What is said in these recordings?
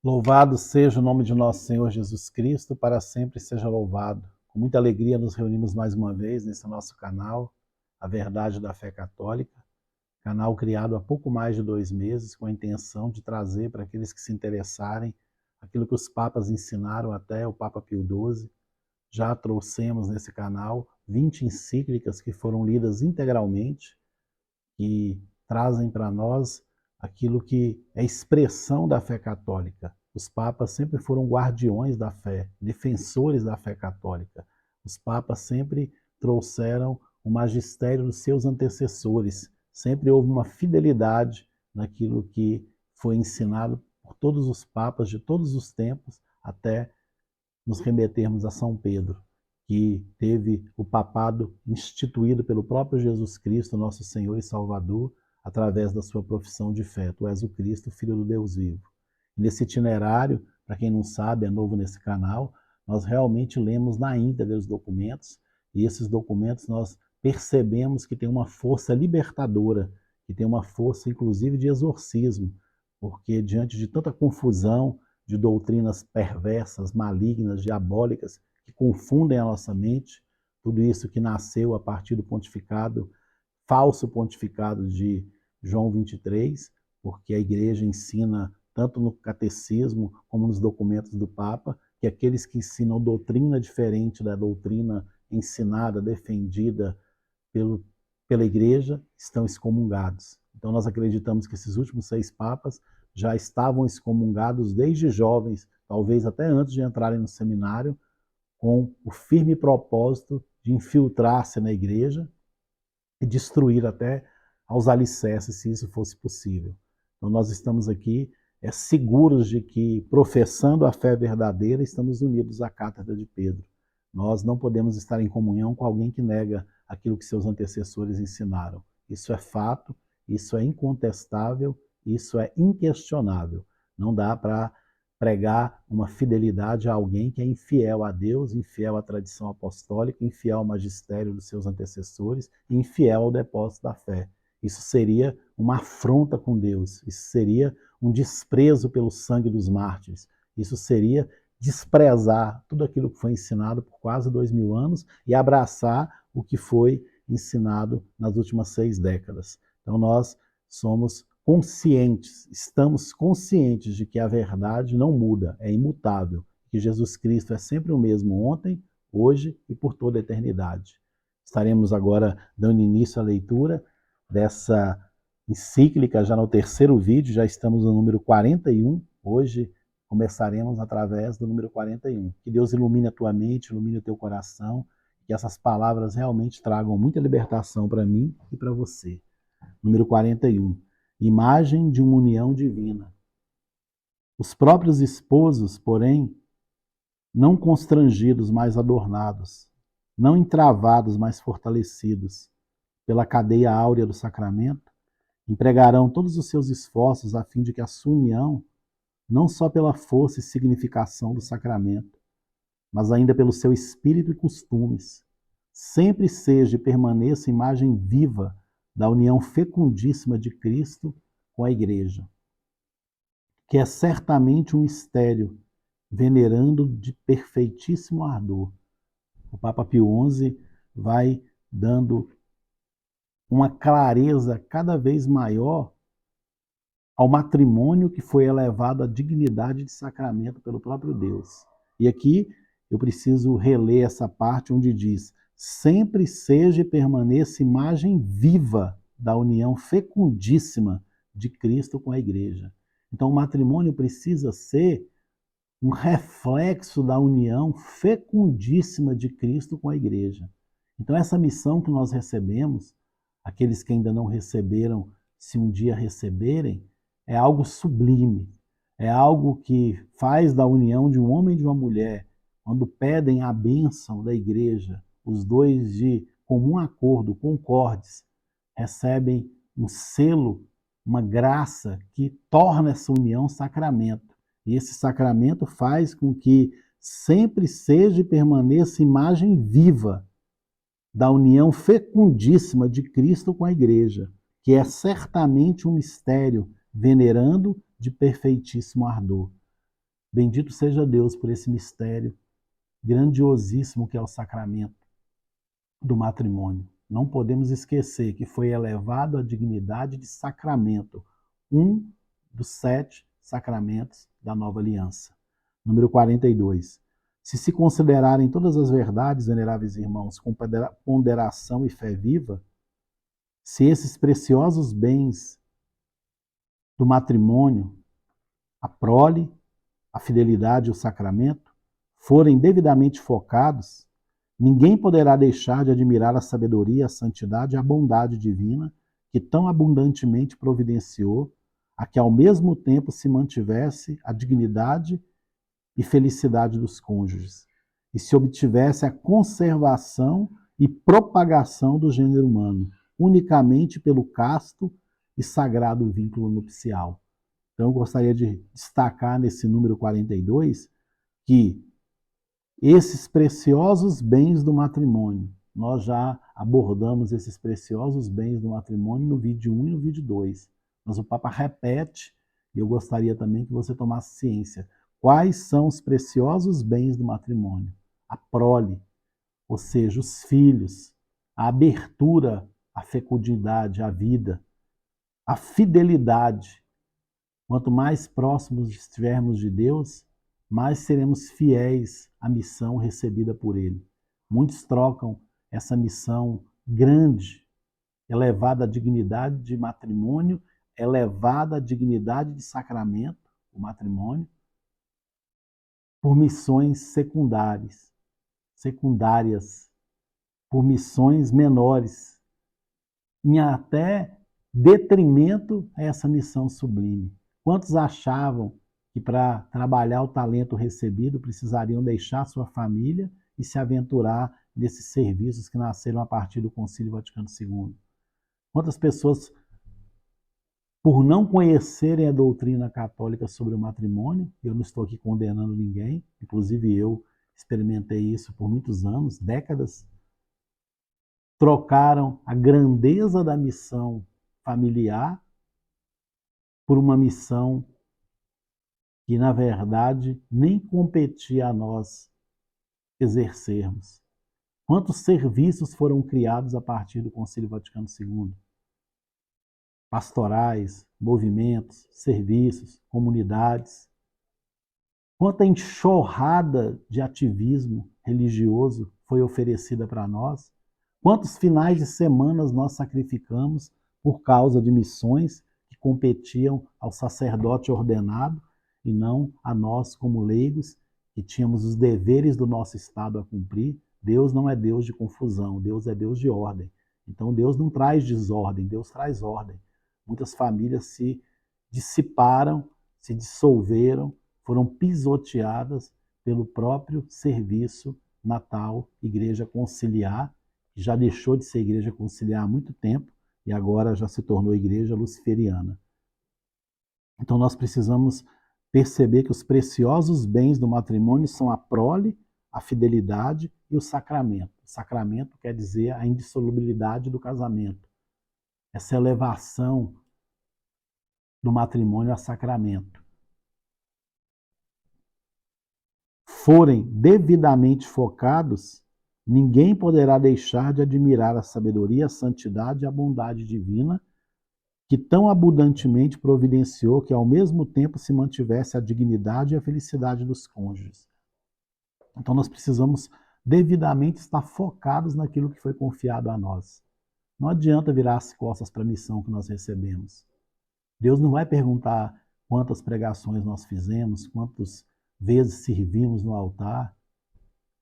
Louvado seja o nome de nosso Senhor Jesus Cristo, para sempre seja louvado. Com muita alegria nos reunimos mais uma vez nesse nosso canal, A Verdade da Fé Católica, canal criado há pouco mais de 2 meses com a intenção de trazer para aqueles que se interessarem aquilo que os papas ensinaram até o Papa Pio XII. Já trouxemos nesse canal 20 encíclicas que foram lidas integralmente, que trazem para nós aquilo que é expressão da fé católica. Os papas sempre foram guardiões da fé, defensores da fé católica. Os papas sempre trouxeram o magistério dos seus antecessores. Sempre houve uma fidelidade naquilo que foi ensinado por todos os papas de todos os tempos, até nos remetermos a São Pedro, que teve o papado instituído pelo próprio Jesus Cristo, nosso Senhor e Salvador, através da sua profissão de fé. Tu és o Cristo, Filho do Deus vivo. Nesse itinerário, para quem não sabe, é novo nesse canal, nós realmente lemos na íntegra os documentos, e esses documentos nós percebemos que tem uma força libertadora, que tem uma força inclusive de exorcismo, porque diante de tanta confusão, de doutrinas perversas, malignas, diabólicas, que confundem a nossa mente, tudo isso que nasceu a partir do pontificado, falso pontificado de João 23, porque a igreja ensina, tanto no catecismo como nos documentos do Papa, que aqueles que ensinam doutrina diferente da doutrina ensinada, defendida pela igreja, estão excomungados. Então nós acreditamos que esses últimos 6 papas já estavam excomungados desde jovens, talvez até antes de entrarem no seminário, com o firme propósito de infiltrar-se na igreja e destruir até aos alicerces, se isso fosse possível. Então nós estamos aqui seguros de que, professando a fé verdadeira, estamos unidos à cátedra de Pedro. Nós não podemos estar em comunhão com alguém que nega aquilo que seus antecessores ensinaram. Isso é fato, isso é incontestável, isso é inquestionável. Não dá para pregar uma fidelidade a alguém que é infiel a Deus, infiel à tradição apostólica, infiel ao magistério dos seus antecessores e infiel ao depósito da fé. Isso seria uma afronta com Deus, isso seria um desprezo pelo sangue dos mártires, isso seria desprezar tudo aquilo que foi ensinado por quase 2000 anos e abraçar o que foi ensinado nas últimas 6 décadas. Então nós somos conscientes, estamos conscientes de que a verdade não muda, é imutável, que Jesus Cristo é sempre o mesmo ontem, hoje e por toda a eternidade. Estaremos agora dando início à leitura dessa encíclica, já no 3º vídeo, já estamos no número 41, hoje começaremos através do número 41. Que Deus ilumine a tua mente, ilumine o teu coração, que essas palavras realmente tragam muita libertação para mim e para você. Número 41. Imagem de uma união divina. Os próprios esposos, porém, não constrangidos, mas adornados, não entravados, mas fortalecidos pela cadeia áurea do sacramento, empregarão todos os seus esforços a fim de que a sua união, não só pela força e significação do sacramento, mas ainda pelo seu espírito e costumes, sempre seja e permaneça imagem viva da união fecundíssima de Cristo com a Igreja, que é certamente um mistério, venerando de perfeitíssimo ardor. O Papa Pio XI vai dando uma clareza cada vez maior ao matrimônio que foi elevado à dignidade de sacramento pelo próprio Deus. E aqui eu preciso reler essa parte onde diz: sempre seja e permaneça imagem viva da união fecundíssima de Cristo com a Igreja. Então o matrimônio precisa ser um reflexo da união fecundíssima de Cristo com a Igreja. Então essa missão que nós recebemos, aqueles que ainda não receberam, se um dia receberem, é algo sublime, é algo que faz da união de um homem e de uma mulher, quando pedem a bênção da igreja, os dois de comum acordo, concordes, recebem um selo, uma graça que torna essa união sacramento. E esse sacramento faz com que sempre seja e permaneça imagem viva da união fecundíssima de Cristo com a igreja, que é certamente um mistério, venerando de perfeitíssimo ardor. Bendito seja Deus por esse mistério grandiosíssimo que é o sacramento do matrimônio. Não podemos esquecer que foi elevado à dignidade de sacramento, um dos 7 sacramentos da nova aliança. Número 42. Se considerarem todas as verdades, veneráveis irmãos, com ponderação e fé viva, se esses preciosos bens do matrimônio, a prole, a fidelidade e o sacramento, forem devidamente focados, ninguém poderá deixar de admirar a sabedoria, a santidade e a bondade divina que tão abundantemente providenciou a que ao mesmo tempo se mantivesse a dignidade e felicidade dos cônjuges e se obtivesse a conservação e propagação do gênero humano, unicamente pelo casto e sagrado vínculo nupcial. Então, eu gostaria de destacar nesse número 42 que esses preciosos bens do matrimônio, nós já abordamos esses preciosos bens do matrimônio no vídeo 1 e no vídeo 2, mas o Papa repete, e eu gostaria também que você tomasse ciência, quais são os preciosos bens do matrimônio? A prole, ou seja, os filhos, a abertura à fecundidade, à vida, a fidelidade. Quanto mais próximos estivermos de Deus, mais seremos fiéis à missão recebida por Ele. Muitos trocam essa missão grande, elevada à dignidade de matrimônio, elevada à dignidade de sacramento, o matrimônio, por missões secundárias, por missões menores, em até detrimento a essa missão sublime. Quantos achavam que para trabalhar o talento recebido precisariam deixar sua família e se aventurar nesses serviços que nasceram a partir do Concílio Vaticano II? Quantas pessoas, por não conhecerem a doutrina católica sobre o matrimônio, eu não estou aqui condenando ninguém, inclusive eu experimentei isso por muitos anos, décadas, trocaram a grandeza da missão familiar por uma missão que, na verdade, nem competia a nós exercermos. Quantos serviços foram criados a partir do Concílio Vaticano II? Pastorais, movimentos, serviços, comunidades. Quanta enxurrada de ativismo religioso foi oferecida para nós. Quantos finais de semanas nós sacrificamos por causa de missões que competiam ao sacerdote ordenado e não a nós como leigos, que tínhamos os deveres do nosso Estado a cumprir. Deus não é Deus de confusão, Deus é Deus de ordem. Então Deus não traz desordem, Deus traz ordem. Muitas famílias se dissiparam, se dissolveram, foram pisoteadas pelo próprio serviço natal, igreja conciliar, que já deixou de ser igreja conciliar há muito tempo e agora já se tornou igreja luciferiana. Então nós precisamos perceber que os preciosos bens do matrimônio são a prole, a fidelidade e o sacramento. O sacramento quer dizer a indissolubilidade do casamento. Essa elevação do matrimônio a sacramento. Forem devidamente focados, ninguém poderá deixar de admirar a sabedoria, a santidade e a bondade divina que tão abundantemente providenciou que ao mesmo tempo se mantivesse a dignidade e a felicidade dos cônjuges. Então nós precisamos devidamente estar focados naquilo que foi confiado a nós. Não adianta virar as costas para a missão que nós recebemos. Deus não vai perguntar quantas pregações nós fizemos, quantas vezes servimos no altar.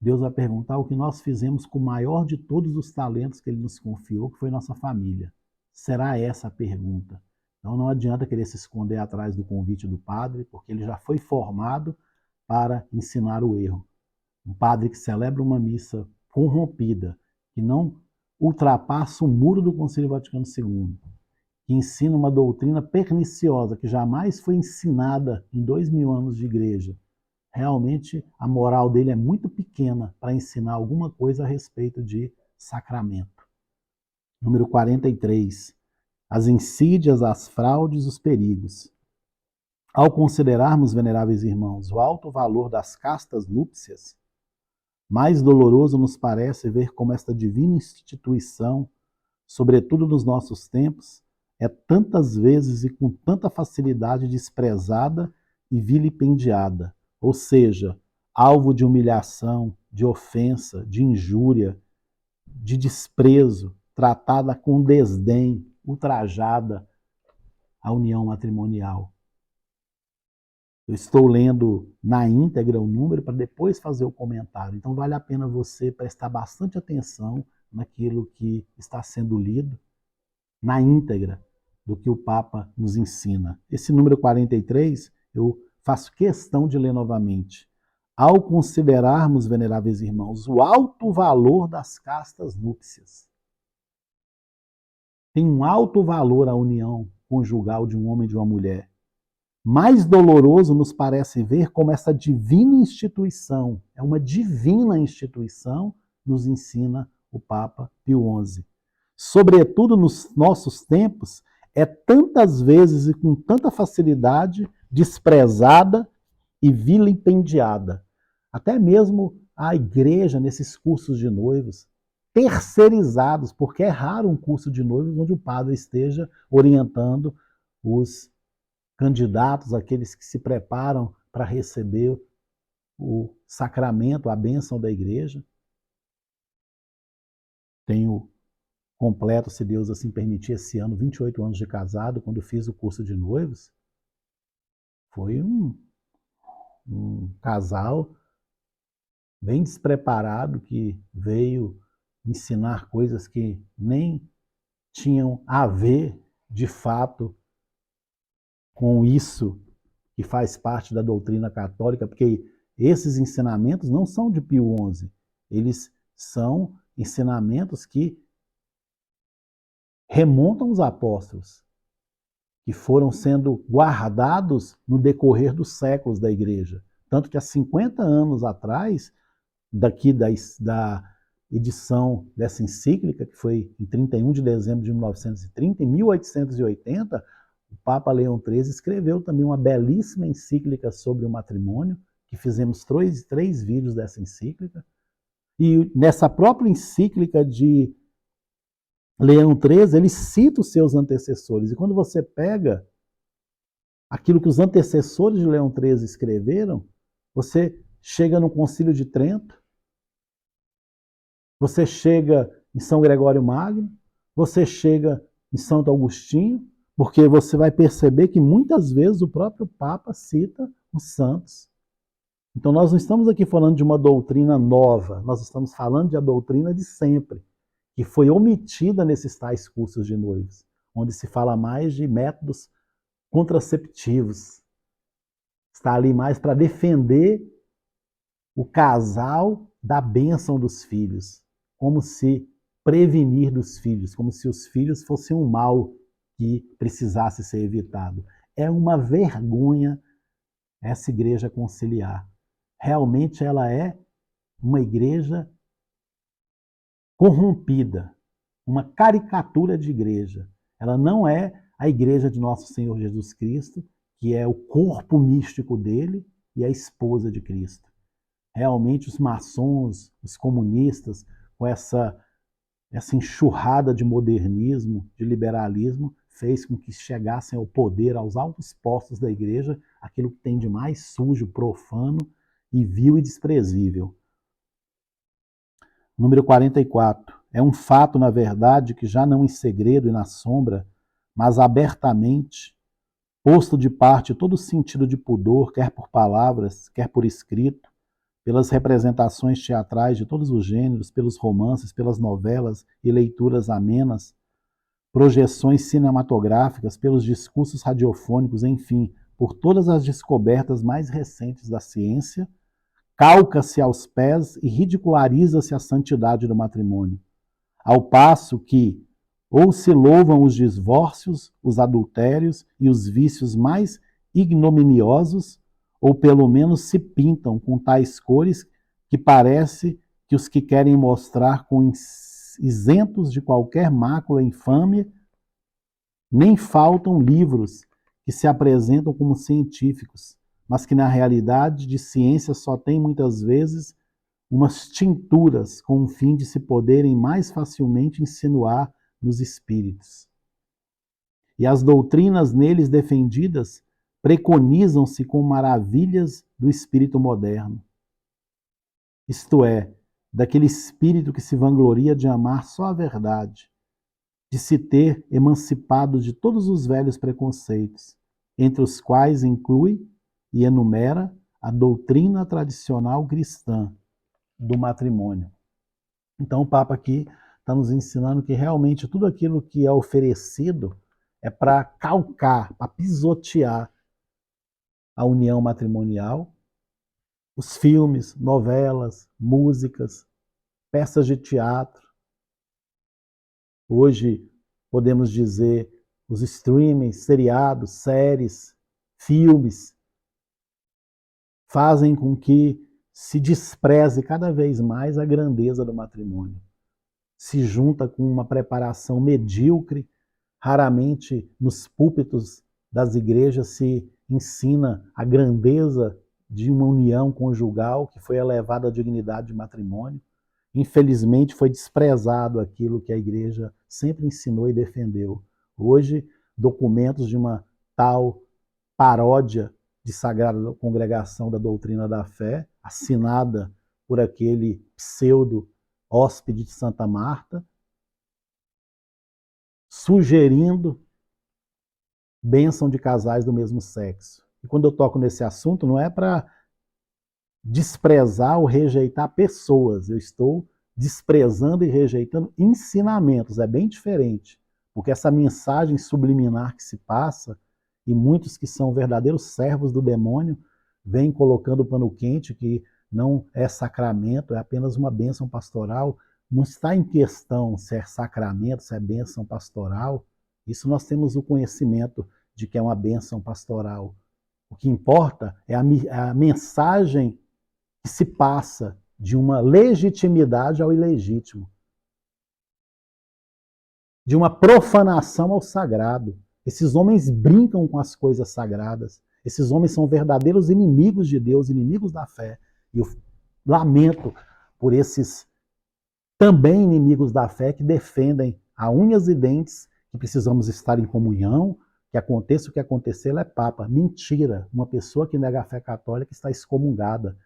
Deus vai perguntar o que nós fizemos com o maior de todos os talentos que Ele nos confiou, que foi nossa família. Será essa a pergunta. Então não adianta querer se esconder atrás do convite do padre, porque ele já foi formado para ensinar o erro. Um padre que celebra uma missa corrompida, que não ultrapassa o muro do Concílio Vaticano II, que ensina uma doutrina perniciosa, que jamais foi ensinada em 2000 anos de igreja. Realmente a moral dele é muito pequena para ensinar alguma coisa a respeito de sacramento. Número 43. As insídias, as fraudes, os perigos. Ao considerarmos, veneráveis irmãos, o alto valor das castas núpcias, mais doloroso nos parece ver como esta divina instituição, sobretudo nos nossos tempos, é tantas vezes e com tanta facilidade desprezada e vilipendiada, ou seja, alvo de humilhação, de ofensa, de injúria, de desprezo, tratada com desdém, ultrajada a união matrimonial. Eu estou lendo na íntegra o número para depois fazer o comentário. Então vale a pena você prestar bastante atenção naquilo que está sendo lido, na íntegra do que o Papa nos ensina. Esse número 43, eu faço questão de ler novamente. Ao considerarmos, veneráveis irmãos, o alto valor das castas núpcias. Tem um alto valor a união conjugal de um homem e de uma mulher. Mais doloroso nos parece ver como essa divina instituição, é uma divina instituição, nos ensina o Papa Pio XI. Sobretudo nos nossos tempos, é tantas vezes e com tanta facilidade desprezada e vilipendiada. Até mesmo a igreja, nesses cursos de noivos, terceirizados, porque é raro um curso de noivos onde o padre esteja orientando os candidatos, aqueles que se preparam para receber o sacramento, a bênção da igreja. Tenho completo, se Deus assim permitir, esse ano, 28 anos de casado, quando fiz o curso de noivos. Foi um casal bem despreparado que veio ensinar coisas que nem tinham a ver, de fato, com isso que faz parte da doutrina católica, porque esses ensinamentos não são de Pio XI, eles são ensinamentos que remontam os apóstolos, que foram sendo guardados no decorrer dos séculos da igreja. Tanto que há 50 anos atrás, daqui da edição dessa encíclica, que foi em 31 de dezembro de 1930, em 1880, o Papa Leão XIII escreveu também uma belíssima encíclica sobre o matrimônio, que fizemos três vídeos dessa encíclica. E nessa própria encíclica de Leão XIII, ele cita os seus antecessores. E quando você pega aquilo que os antecessores de Leão XIII escreveram, você chega no Concílio de Trento, você chega em São Gregório Magno, você chega em Santo Agostinho, porque você vai perceber que muitas vezes o próprio Papa cita os santos. Então nós não estamos aqui falando de uma doutrina nova, nós estamos falando de a doutrina de sempre, que foi omitida nesses tais cursos de noivos, onde se fala mais de métodos contraceptivos. Está ali mais para defender o casal da bênção dos filhos, como se prevenir dos filhos, como se os filhos fossem um mal que precisasse ser evitado. É uma vergonha essa igreja conciliar. Realmente ela é uma igreja corrompida, uma caricatura de igreja. Ela não é a igreja de nosso Senhor Jesus Cristo, que é o corpo místico dele e a esposa de Cristo. Realmente os maçons, os comunistas, com essa enxurrada de modernismo, de liberalismo, fez com que chegassem ao poder, aos altos postos da igreja, aquilo que tem de mais sujo, profano e vil e desprezível. Número 44. É um fato, na verdade, que já não em segredo e na sombra, mas abertamente, posto de parte todo sentido de pudor, quer por palavras, quer por escrito, pelas representações teatrais de todos os gêneros, pelos romances, pelas novelas e leituras amenas, projeções cinematográficas, pelos discursos radiofônicos, enfim, por todas as descobertas mais recentes da ciência, calca-se aos pés e ridiculariza-se a santidade do matrimônio, ao passo que ou se louvam os divórcios, os adultérios e os vícios mais ignominiosos, ou pelo menos se pintam com tais cores que parece que os que querem mostrar com isentos de qualquer mácula infame, nem faltam livros que se apresentam como científicos, mas que na realidade de ciência só tem muitas vezes umas tinturas com o fim de se poderem mais facilmente insinuar nos espíritos. E as doutrinas neles defendidas preconizam-se com maravilhas do espírito moderno. Isto é, daquele espírito que se vangloria de amar só a verdade, de se ter emancipado de todos os velhos preconceitos, entre os quais inclui e enumera a doutrina tradicional cristã do matrimônio. Então o Papa aqui está nos ensinando que realmente tudo aquilo que é oferecido é para calcar, para pisotear a união matrimonial, os filmes, novelas, músicas, peças de teatro. Hoje podemos dizer os streamings, seriados, séries, filmes, fazem com que se despreze cada vez mais a grandeza do matrimônio. Se junta com uma preparação medíocre, raramente nos púlpitos das igrejas se ensina a grandeza de uma união conjugal que foi elevada à dignidade de matrimônio. Infelizmente foi desprezado aquilo que a igreja sempre ensinou e defendeu. Hoje, documentos de uma tal paródia de Sagrada Congregação da Doutrina da Fé, assinada por aquele pseudo hóspede de Santa Marta, sugerindo bênção de casais do mesmo sexo. E quando eu toco nesse assunto, não é para desprezar ou rejeitar pessoas, eu estou desprezando e rejeitando ensinamentos, é bem diferente, porque essa mensagem subliminar que se passa, e muitos que são verdadeiros servos do demônio, vêm colocando o pano quente que não é sacramento, é apenas uma bênção pastoral. Não está em questão se é sacramento, se é bênção pastoral. Isso nós temos o conhecimento de que é uma bênção pastoral. O que importa é a mensagem que se passa de uma legitimidade ao ilegítimo, de uma profanação ao sagrado. Esses homens brincam com as coisas sagradas. Esses homens são verdadeiros inimigos de Deus, inimigos da fé. E eu lamento por esses também inimigos da fé que defendem a unhas e dentes que precisamos estar em comunhão, que aconteça o que acontecer, ela é papa. Mentira! Uma pessoa que nega a fé católica está excomungada.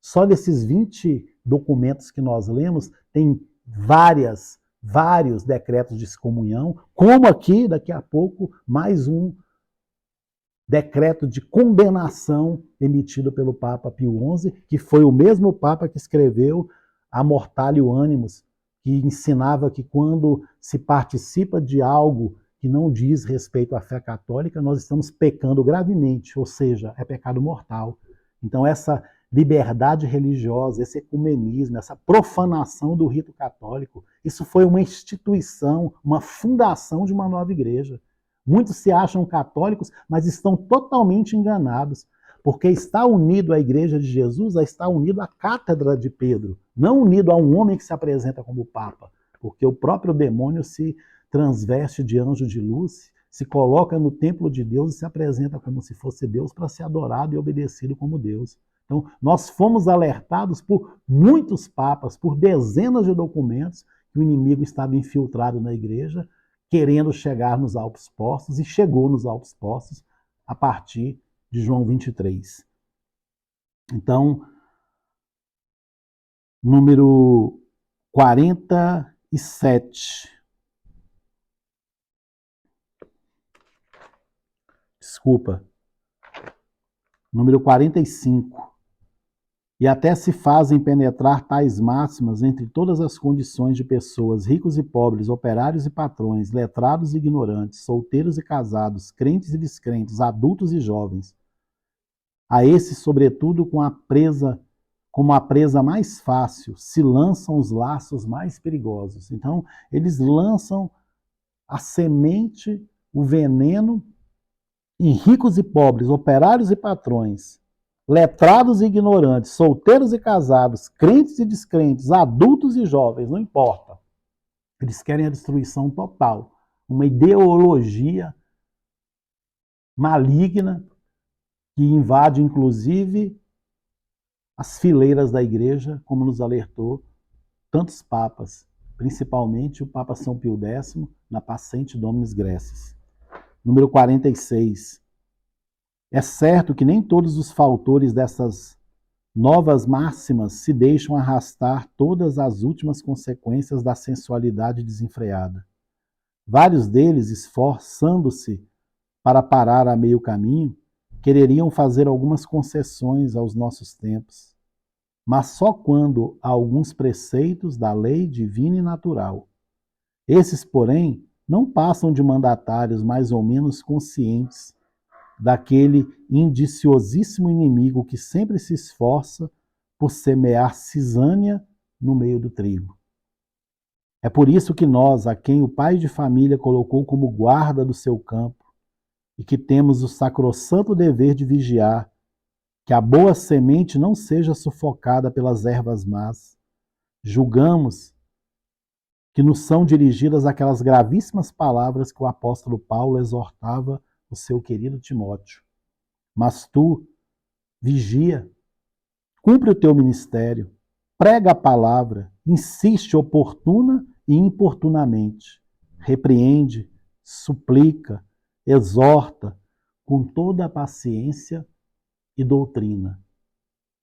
Só desses 20 documentos que nós lemos, tem vários decretos de excomunhão, como aqui, daqui a pouco, mais um decreto de condenação emitido pelo Papa Pio XI, que foi o mesmo Papa que escreveu a Mortalio Animus, que ensinava que quando se participa de algo que não diz respeito à fé católica, nós estamos pecando gravemente, ou seja, é pecado mortal. Então essa liberdade religiosa, esse ecumenismo, essa profanação do rito católico, isso foi uma instituição, uma fundação de uma nova igreja. Muitos se acham católicos, mas estão totalmente enganados, porque está unido à Igreja de Jesus, está unido à cátedra de Pedro, não unido a um homem que se apresenta como Papa, porque o próprio demônio se transveste de anjo de luz, se coloca no templo de Deus e se apresenta como se fosse Deus para ser adorado e obedecido como Deus. Então, nós fomos alertados por muitos papas, por dezenas de documentos, que o inimigo estava infiltrado na igreja, querendo chegar nos altos postos, e chegou nos altos postos a partir de João 23. Então, número 47. Desculpa. Número 45. E até se fazem penetrar tais máximas entre todas as condições de pessoas, ricos e pobres, operários e patrões, letrados e ignorantes, solteiros e casados, crentes e descrentes, adultos e jovens. A esses, sobretudo, como a presa mais fácil, se lançam os laços mais perigosos. Então, eles lançam a semente, o veneno, em ricos e pobres, operários e patrões, letrados e ignorantes, solteiros e casados, crentes e descrentes, adultos e jovens, não importa. Eles querem a destruição total, uma ideologia maligna, que invade inclusive as fileiras da igreja, como nos alertou tantos papas, principalmente o Papa São Pio X, na Passente Dominis Grécies. Número 46. É certo que nem todos os fautores dessas novas máximas se deixam arrastar todas as últimas consequências da sensualidade desenfreada. Vários deles, esforçando-se para parar a meio caminho, quereriam fazer algumas concessões aos nossos tempos, mas só quando há alguns preceitos da lei divina e natural. Esses, porém, não passam de mandatários mais ou menos conscientes daquele indiciosíssimo inimigo que sempre se esforça por semear cisânia no meio do trigo. É por isso que nós, a quem o pai de família colocou como guarda do seu campo, e que temos o sacrossanto dever de vigiar, que a boa semente não seja sufocada pelas ervas más, julgamos que nos são dirigidas aquelas gravíssimas palavras que o apóstolo Paulo exortava o seu querido Timóteo. Mas tu, vigia, cumpre o teu ministério, prega a palavra, insiste oportuna e importunamente, repreende, suplica, exorta, com toda a paciência e doutrina.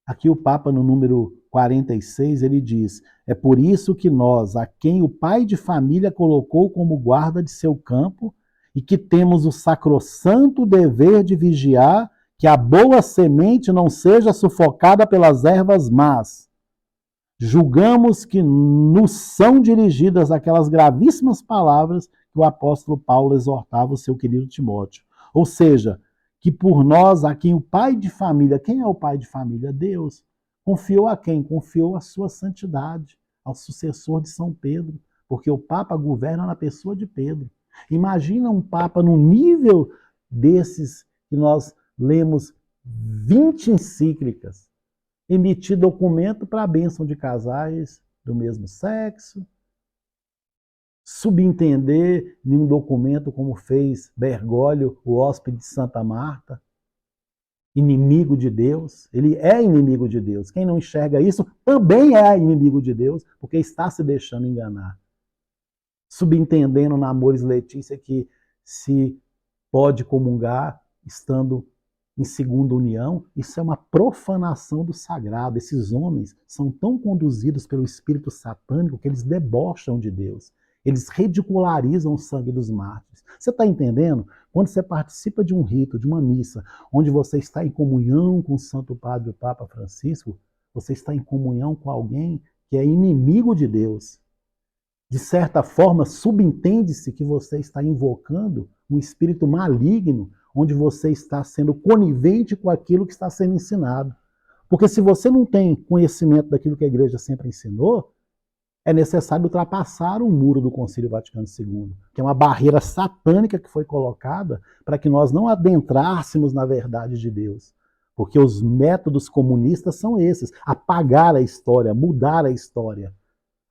Aqui o Papa, no número 46, ele diz: é por isso que nós, a quem o pai de família colocou como guarda de seu campo, e que temos o sacrossanto dever de vigiar que a boa semente não seja sufocada pelas ervas más. Julgamos que nos são dirigidas aquelas gravíssimas palavras que o apóstolo Paulo exortava o seu querido Timóteo. Ou seja, que por nós, a quem o pai de família, quem é o pai de família? Deus. Confiou a quem? Confiou a sua santidade, ao sucessor de São Pedro, porque o Papa governa na pessoa de Pedro. Imagina um Papa no nível desses que nós lemos 20 encíclicas, emitir documento para a bênção de casais do mesmo sexo, subentender em um documento como fez Bergoglio, o hóspede de Santa Marta, inimigo de Deus. Ele é inimigo de Deus. Quem não enxerga isso também é inimigo de Deus, porque está se deixando enganar. Subentendendo na Amores Letícia que se pode comungar estando em segunda união, isso é uma profanação do sagrado. Esses homens são tão conduzidos pelo espírito satânico que eles debocham de Deus. Eles ridicularizam o sangue dos mártires. Você está entendendo? Quando você participa de um rito, de uma missa, onde você está em comunhão com o Santo Padre, o Papa Francisco, você está em comunhão com alguém que é inimigo de Deus. De certa forma, subentende-se que você está invocando um espírito maligno, onde você está sendo conivente com aquilo que está sendo ensinado. Porque se você não tem conhecimento daquilo que a igreja sempre ensinou, é necessário ultrapassar o muro do Concílio Vaticano II, que é uma barreira satânica que foi colocada para que nós não adentrássemos na verdade de Deus. Porque os métodos comunistas são esses: apagar a história, mudar a história,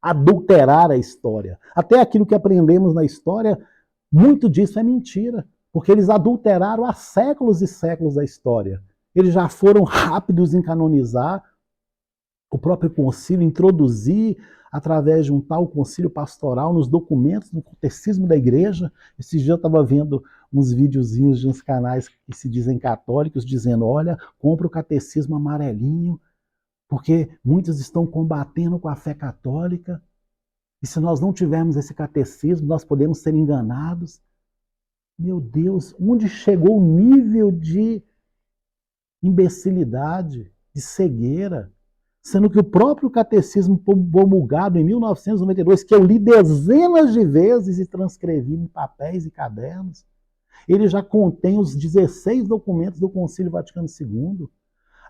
adulterar a história. Até aquilo que aprendemos na história, muito disso é mentira, porque eles adulteraram há séculos e séculos a história. Eles já foram rápidos em canonizar o próprio concílio, introduzir através de um tal concílio pastoral nos documentos, no catecismo da igreja. Esse dia eu estava vendo uns videozinhos de uns canais que se dizem católicos, dizendo: olha, compra o catecismo amarelinho, porque muitos estão combatendo com a fé católica, e se nós não tivermos esse catecismo, nós podemos ser enganados. Meu Deus, onde chegou o nível de imbecilidade, de cegueira? Sendo que o próprio catecismo promulgado em 1992, que eu li dezenas de vezes e transcrevi em papéis e cadernos, ele já contém os 16 documentos do Concílio Vaticano II.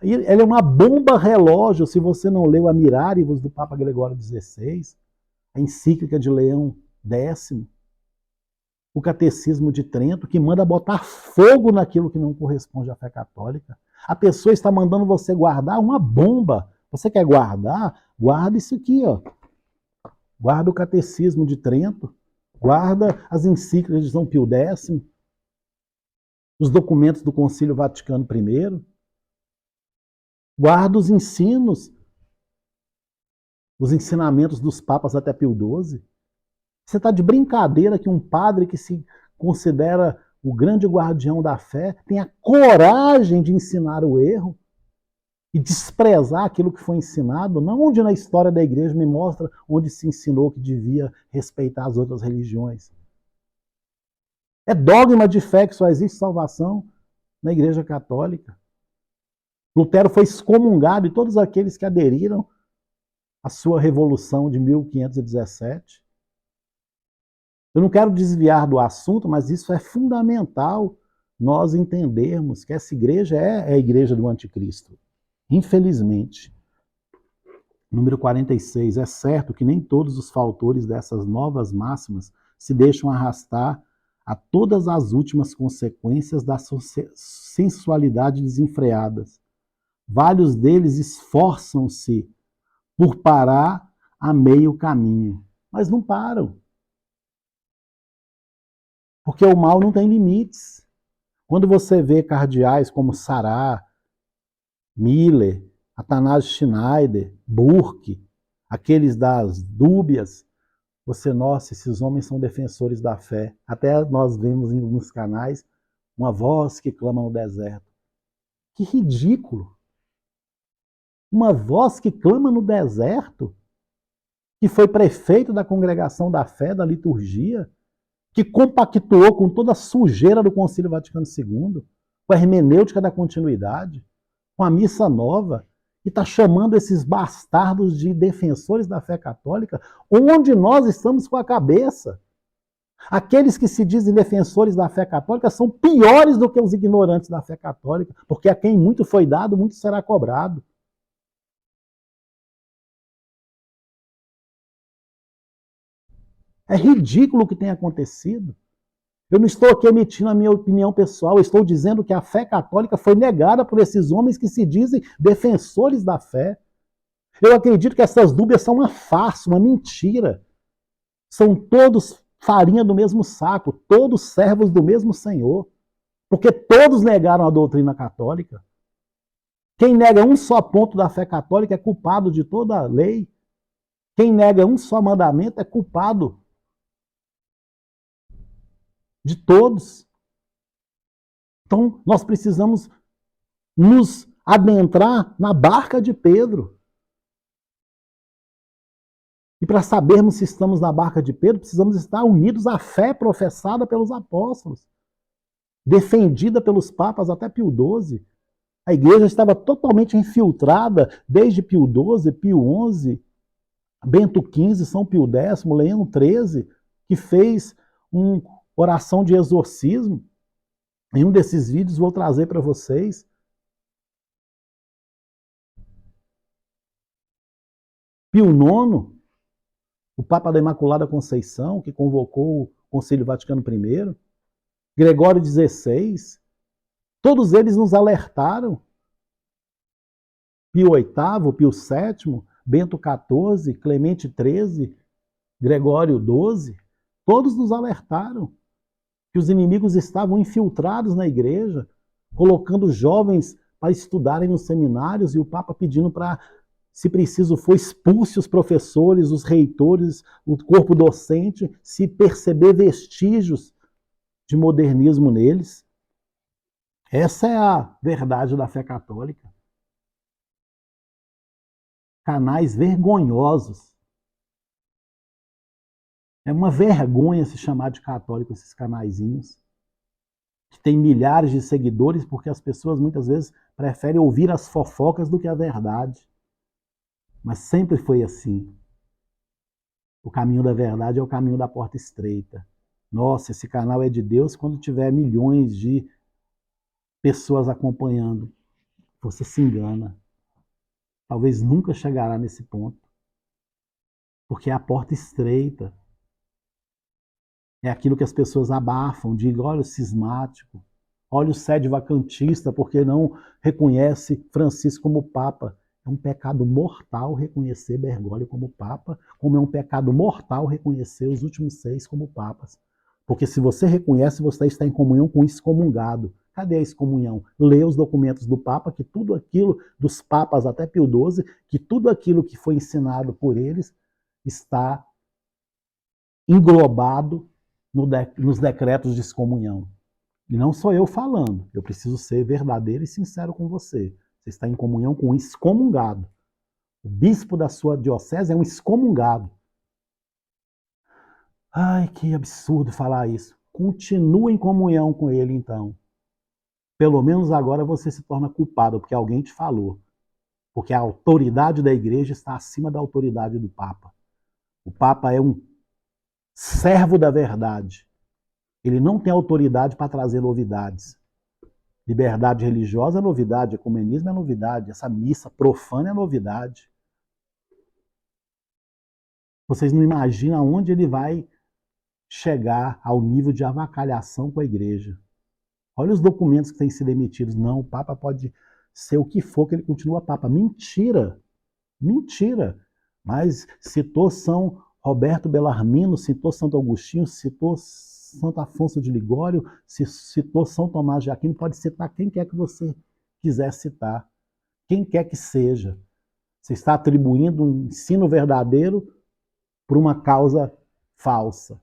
Ele é uma bomba relógio, se você não leu a Miraribus do Papa Gregório XVI, a encíclica de Leão X, o Catecismo de Trento, que manda botar fogo naquilo que não corresponde à fé católica. A pessoa está mandando você guardar uma bomba. Você quer guardar? Guarda isso aqui, ó. Guarda o Catecismo de Trento, guarda as encíclicas de São Pio X. os documentos do Concílio Vaticano I, guarda os ensinos, os ensinamentos dos papas até Pio XII. Você está de brincadeira que um padre que se considera o grande guardião da fé tenha coragem de ensinar o erro e desprezar aquilo que foi ensinado? Não onde na história da igreja me mostra onde se ensinou que devia respeitar as outras religiões. É dogma de fé que só existe salvação na Igreja Católica. Lutero foi excomungado e todos aqueles que aderiram à sua revolução de 1517. Eu não quero desviar do assunto, mas isso é fundamental nós entendermos que essa igreja é a igreja do anticristo. Infelizmente. Número 46. É certo que nem todos os fautores dessas novas máximas se deixam arrastar a todas as últimas consequências da sensualidade desenfreadas. Vários deles esforçam-se por parar a meio caminho, mas não param. Porque o mal não tem limites. Quando você vê cardeais como Sará, Miller, Athanásio Schneider, Burke, aqueles das dúbias, você, nossa, esses homens são defensores da fé. Até nós vemos em alguns canais uma voz que clama no deserto. Que ridículo! Uma voz que clama no deserto, que foi prefeito da Congregação da Fé, da liturgia, que compactuou com toda a sujeira do Concílio Vaticano II, com a hermenêutica da continuidade, com a missa nova, e está chamando esses bastardos de defensores da fé católica, onde nós estamos com a cabeça. Aqueles que se dizem defensores da fé católica são piores do que os ignorantes da fé católica, porque a quem muito foi dado, muito será cobrado. É ridículo o que tem acontecido. Eu não estou aqui emitindo a minha opinião pessoal, eu estou dizendo que a fé católica foi negada por esses homens que se dizem defensores da fé. Eu acredito que essas dúvidas são uma farsa, uma mentira. São todos farinha do mesmo saco, todos servos do mesmo Senhor, porque todos negaram a doutrina católica. Quem nega um só ponto da fé católica é culpado de toda a lei. Quem nega um só mandamento é culpado de todos. Então, nós precisamos nos adentrar na barca de Pedro. E para sabermos se estamos na barca de Pedro, precisamos estar unidos à fé professada pelos apóstolos, defendida pelos papas até Pio XII. A igreja estava totalmente infiltrada desde Pio XII, Pio XI, Bento XV, São Pio X, Leão XIII, que fez uma oração de exorcismo. Em um desses vídeos vou trazer para vocês. Pio IX, o Papa da Imaculada Conceição, que convocou o Concílio Vaticano I, Gregório XVI, todos eles nos alertaram. Pio VIII, Pio VII, Bento XIV, Clemente XIII, Gregório XII, todos nos alertaram que os inimigos estavam infiltrados na igreja, colocando jovens para estudarem nos seminários e o Papa pedindo para, se preciso for, expulse os professores, os reitores, o corpo docente, se perceber vestígios de modernismo neles. Essa é a verdade da fé católica. Canais vergonhosos. É uma vergonha se chamar de católico esses canaizinhos, que tem milhares de seguidores, porque as pessoas muitas vezes preferem ouvir as fofocas do que a verdade. Mas sempre foi assim. O caminho da verdade é o caminho da porta estreita. Nossa, esse canal é de Deus quando tiver milhões de pessoas acompanhando. Você se engana. Talvez nunca chegará nesse ponto. Porque é a porta estreita. É aquilo que as pessoas abafam, digam, olha o cismático, olha o sede vacantista, porque não reconhece Francisco como Papa. É um pecado mortal reconhecer Bergoglio como Papa, como é um pecado mortal reconhecer os últimos 6 como Papas. Porque se você reconhece, você está em comunhão com o excomungado. Cadê a excomunhão? Lê os documentos do Papa, que tudo aquilo, dos papas até Pio XII, que tudo aquilo que foi ensinado por eles está englobado nos decretos de excomunhão. E não sou eu falando, eu preciso ser verdadeiro e sincero com você. Você está em comunhão com um excomungado. O bispo da sua diocese é um excomungado. Ai, que absurdo falar isso. Continue em comunhão com ele, então. Pelo menos agora você se torna culpado, porque alguém te falou. Porque a autoridade da igreja está acima da autoridade do Papa. O Papa é um servo da verdade. Ele não tem autoridade para trazer novidades. Liberdade religiosa é novidade, ecumenismo é novidade, essa missa profana é novidade. Vocês não imaginam aonde ele vai chegar ao nível de avacalhação com a igreja. Olha os documentos que têm sido emitidos. Não, o Papa pode ser o que for, que ele continua Papa. Mentira! Mentira! Mas citou São Roberto Bellarmino, citou Santo Agostinho, citou Santo Afonso de Ligório, citou São Tomás de Aquino, pode citar quem quer que você quiser citar. Quem quer que seja. Você está atribuindo um ensino verdadeiro por uma causa falsa.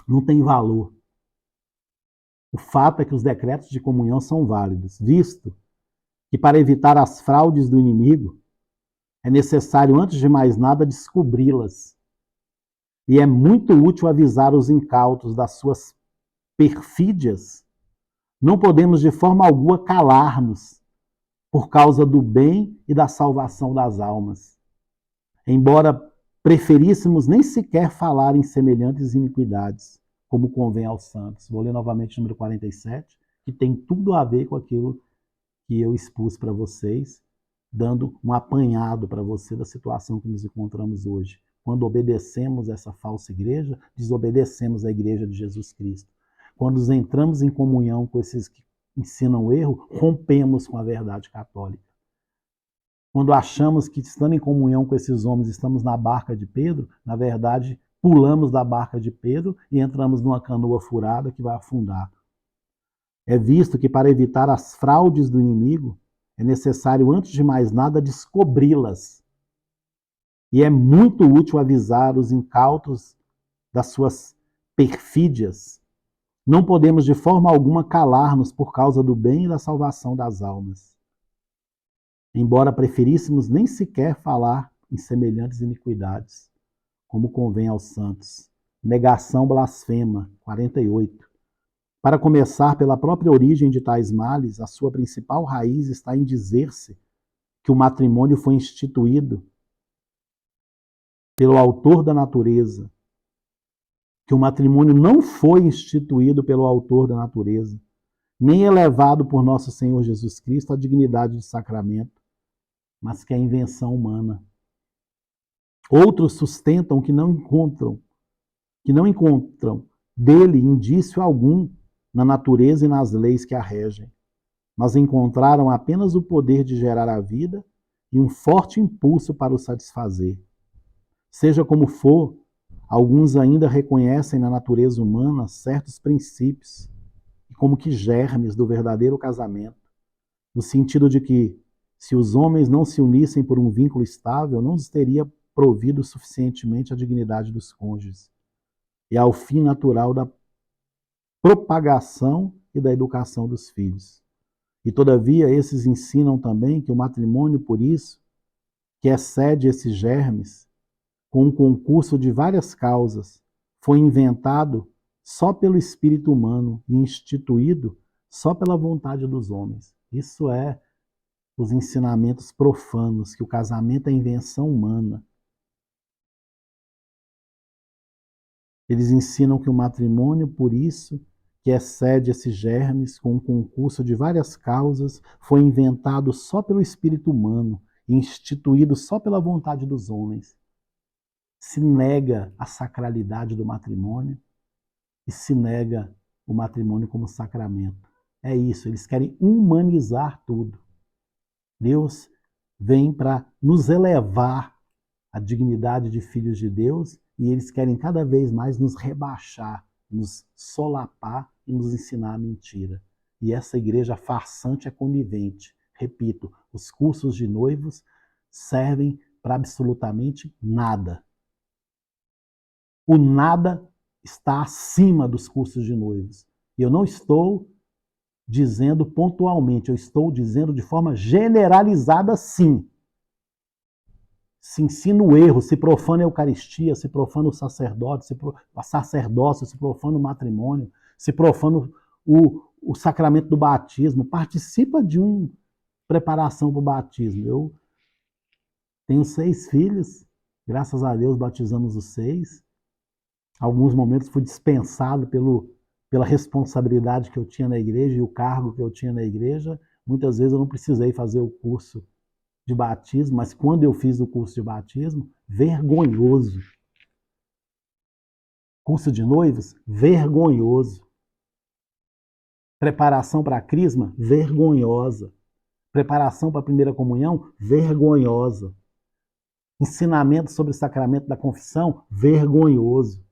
Não tem valor. O fato é que os decretos de comunhão são válidos, visto que para evitar as fraudes do inimigo, é necessário, antes de mais nada, descobri-las. E é muito útil avisar os incautos das suas perfídias. Não podemos de forma alguma calar-nos por causa do bem e da salvação das almas. Embora preferíssemos nem sequer falar em semelhantes iniquidades, como convém aos santos. Vou ler novamente o número 47, que tem tudo a ver com aquilo que eu expus para vocês, dando um apanhado para você da situação que nos encontramos hoje. Quando obedecemos essa falsa igreja, desobedecemos a igreja de Jesus Cristo. Quando entramos em comunhão com esses que ensinam o erro, rompemos com a verdade católica. Quando achamos que, estando em comunhão com esses homens, estamos na barca de Pedro, na verdade, pulamos da barca de Pedro e entramos numa canoa furada que vai afundar. É visto que, para evitar as fraudes do inimigo, é necessário, antes de mais nada, descobri-las. E é muito útil avisar os incautos das suas perfídias. Não podemos, de forma alguma, calar-nos por causa do bem e da salvação das almas. Embora preferíssemos nem sequer falar em semelhantes iniquidades, como convém aos santos. Negação blasfema, 48. Para começar, pela própria origem de tais males, a sua principal raiz está em dizer-se que o matrimônio foi instituído pelo autor da natureza, que o matrimônio não foi instituído pelo autor da natureza, nem elevado por nosso Senhor Jesus Cristo à dignidade de sacramento, mas que é invenção humana. Outros sustentam que não encontram dele indício algum na natureza e nas leis que a regem, mas encontraram apenas o poder de gerar a vida e um forte impulso para o satisfazer. Seja como for, alguns ainda reconhecem na natureza humana certos princípios, como que germes do verdadeiro casamento, no sentido de que, se os homens não se unissem por um vínculo estável, não os teria provido suficientemente a dignidade dos cônjuges e ao fim natural da propagação e da educação dos filhos. E, todavia, esses ensinam também que o matrimônio, por isso, que excede esses germes, com um concurso de várias causas, foi inventado só pelo espírito humano e instituído só pela vontade dos homens. Isso é os ensinamentos profanos, que o casamento é invenção humana. Eles ensinam que o matrimônio, por isso, que excede esses germes, com um concurso de várias causas, foi inventado só pelo espírito humano e instituído só pela vontade dos homens. Se nega a sacralidade do matrimônio e se nega o matrimônio como sacramento. É isso, eles querem humanizar tudo. Deus vem para nos elevar à dignidade de filhos de Deus e eles querem cada vez mais nos rebaixar, nos solapar e e nos ensinar a mentira. E essa igreja farsante é conivente. Repito, os cursos de noivos servem para absolutamente nada. O nada está acima dos cursos de noivos. E eu não estou dizendo pontualmente, eu estou dizendo de forma generalizada, sim. Se ensina o erro, se profana a Eucaristia, se profana o sacerdócio, se profana o matrimônio, se profana o sacramento do batismo, participa de uma preparação para o batismo. Eu tenho 6 filhos, graças a Deus batizamos os 6. Alguns momentos fui dispensado pela responsabilidade que eu tinha na igreja e o cargo que eu tinha na igreja. Muitas vezes eu não precisei fazer o curso de batismo, mas quando eu fiz o curso de batismo, vergonhoso. Curso de noivos, vergonhoso. Preparação para a crisma, vergonhosa. Preparação para a primeira comunhão, vergonhosa. Ensinamento sobre o sacramento da confissão, vergonhoso.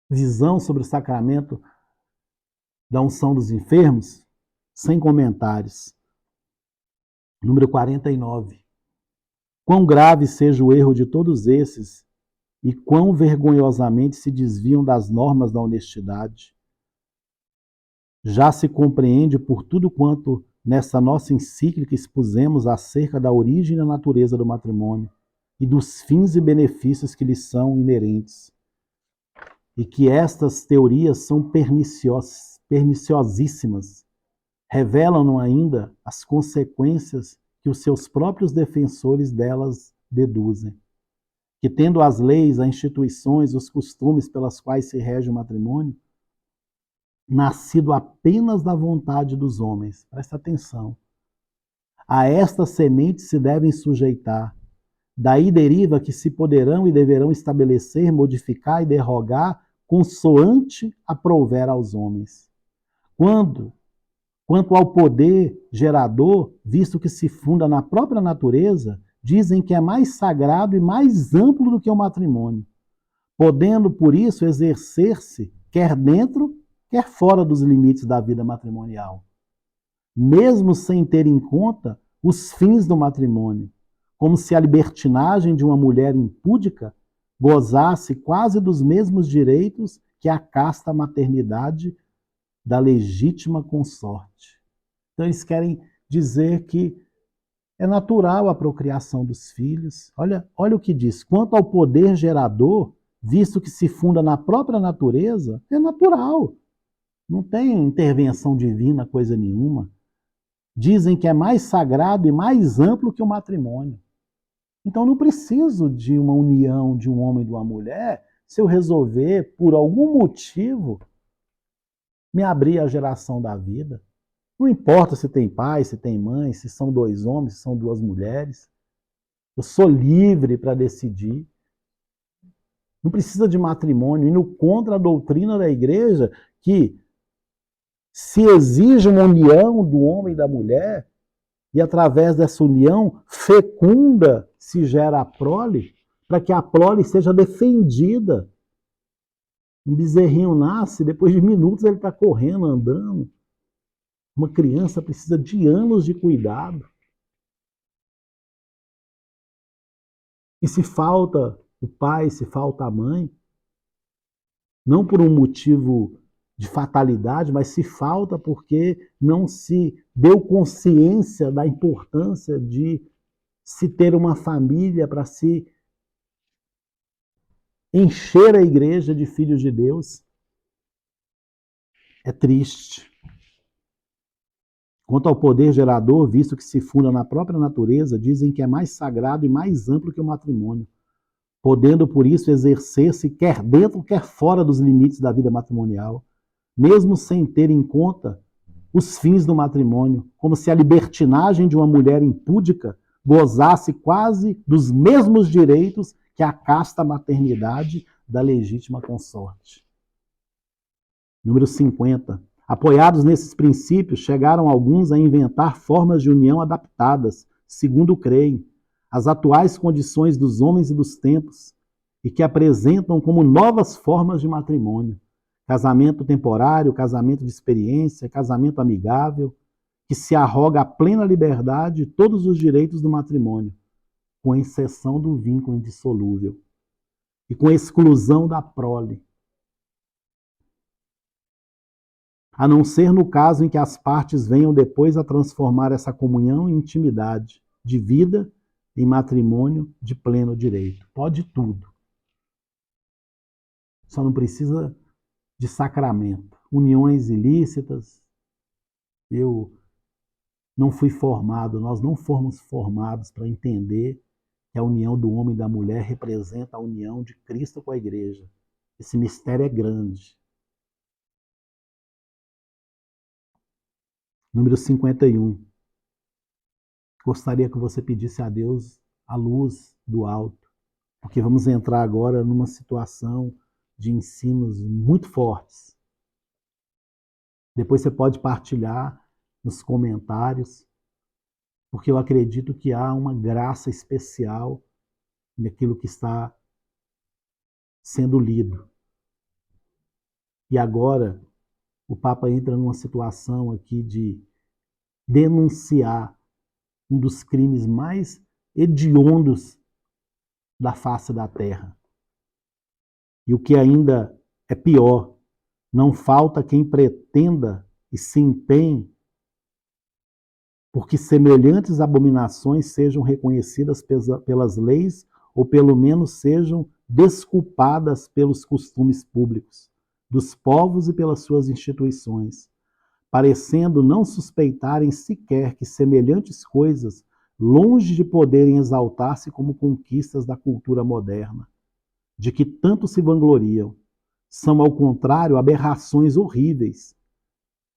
Visão sobre o sacramento da unção dos enfermos, sem comentários. Número 49. Quão grave seja o erro de todos esses e quão vergonhosamente se desviam das normas da honestidade. Já se compreende por tudo quanto nessa nossa encíclica expusemos acerca da origem e da natureza do matrimônio e dos fins e benefícios que lhes são inerentes. E que estas teorias são perniciosíssimas, revelam ainda as consequências que os seus próprios defensores delas deduzem. Que tendo as leis, as instituições, os costumes pelas quais se rege o matrimônio, nascido apenas da vontade dos homens, presta atenção, a esta semente se devem sujeitar. Daí deriva que se poderão e deverão estabelecer, modificar e derrogar consoante aprouver aos homens. Quanto ao poder gerador, visto que se funda na própria natureza, dizem que é mais sagrado e mais amplo do que o matrimônio, podendo, por isso, exercer-se quer dentro, quer fora dos limites da vida matrimonial, mesmo sem ter em conta os fins do matrimônio, como se a libertinagem de uma mulher impúdica gozasse quase dos mesmos direitos que a casta maternidade da legítima consorte. Então eles querem dizer que é natural a procriação dos filhos. Olha o que diz. Quanto ao poder gerador, visto que se funda na própria natureza, é natural. Não tem intervenção divina, coisa nenhuma. Dizem que é mais sagrado e mais amplo que o matrimônio. Então não preciso de uma união de um homem e de uma mulher se eu resolver, por algum motivo, me abrir à geração da vida. Não importa se tem pai, se tem mãe, se são 2 homens, se são 2 mulheres. Eu sou livre para decidir. Não precisa de matrimônio. Indo contra a doutrina da igreja que se exige uma união do homem e da mulher e através dessa união fecunda se gera a prole, para que a prole seja defendida. Um bezerrinho nasce, depois de minutos ele está correndo, andando. Uma criança precisa de anos de cuidado. E se falta o pai, se falta a mãe, não por um motivo de fatalidade, mas se falta porque não se deu consciência da importância de se ter uma família para se encher a igreja de filhos de Deus. É triste. Quanto ao poder gerador, visto que se funda na própria natureza, dizem que é mais sagrado e mais amplo que o matrimônio, podendo, por isso, exercer-se quer dentro, quer fora dos limites da vida matrimonial, mesmo sem ter em conta os fins do matrimônio, como se a libertinagem de uma mulher impúdica gozasse quase dos mesmos direitos que a casta maternidade da legítima consorte. Número 50. Apoiados nesses princípios, chegaram alguns a inventar formas de união adaptadas, segundo creem, às atuais condições dos homens e dos tempos, e que apresentam como novas formas de matrimônio. Casamento temporário, casamento de experiência, casamento amigável, que se arroga a plena liberdade e todos os direitos do matrimônio, com exceção do vínculo indissolúvel e com exclusão da prole, a não ser no caso em que as partes venham depois a transformar essa comunhão em intimidade, de vida em matrimônio de pleno direito. Pode tudo. Só não precisa de sacramento. Uniões ilícitas. Eu não fui formado, nós não fomos formados para entender que a união do homem e da mulher representa a união de Cristo com a igreja. Esse mistério é grande. Número 51. Gostaria que você pedisse a Deus a luz do alto, porque vamos entrar agora numa situação de ensinos muito fortes. Depois você pode partilhar nos comentários, porque eu acredito que há uma graça especial naquilo que está sendo lido. E agora o Papa entra numa situação aqui de denunciar um dos crimes mais hediondos da face da terra. E o que ainda é pior, não falta quem pretenda e se empenhe porque semelhantes abominações sejam reconhecidas pelas leis ou pelo menos sejam desculpadas pelos costumes públicos dos povos e pelas suas instituições, parecendo não suspeitarem sequer que semelhantes coisas, longe de poderem exaltar-se como conquistas da cultura moderna, de que tanto se vangloriam, são, ao contrário, aberrações horríveis,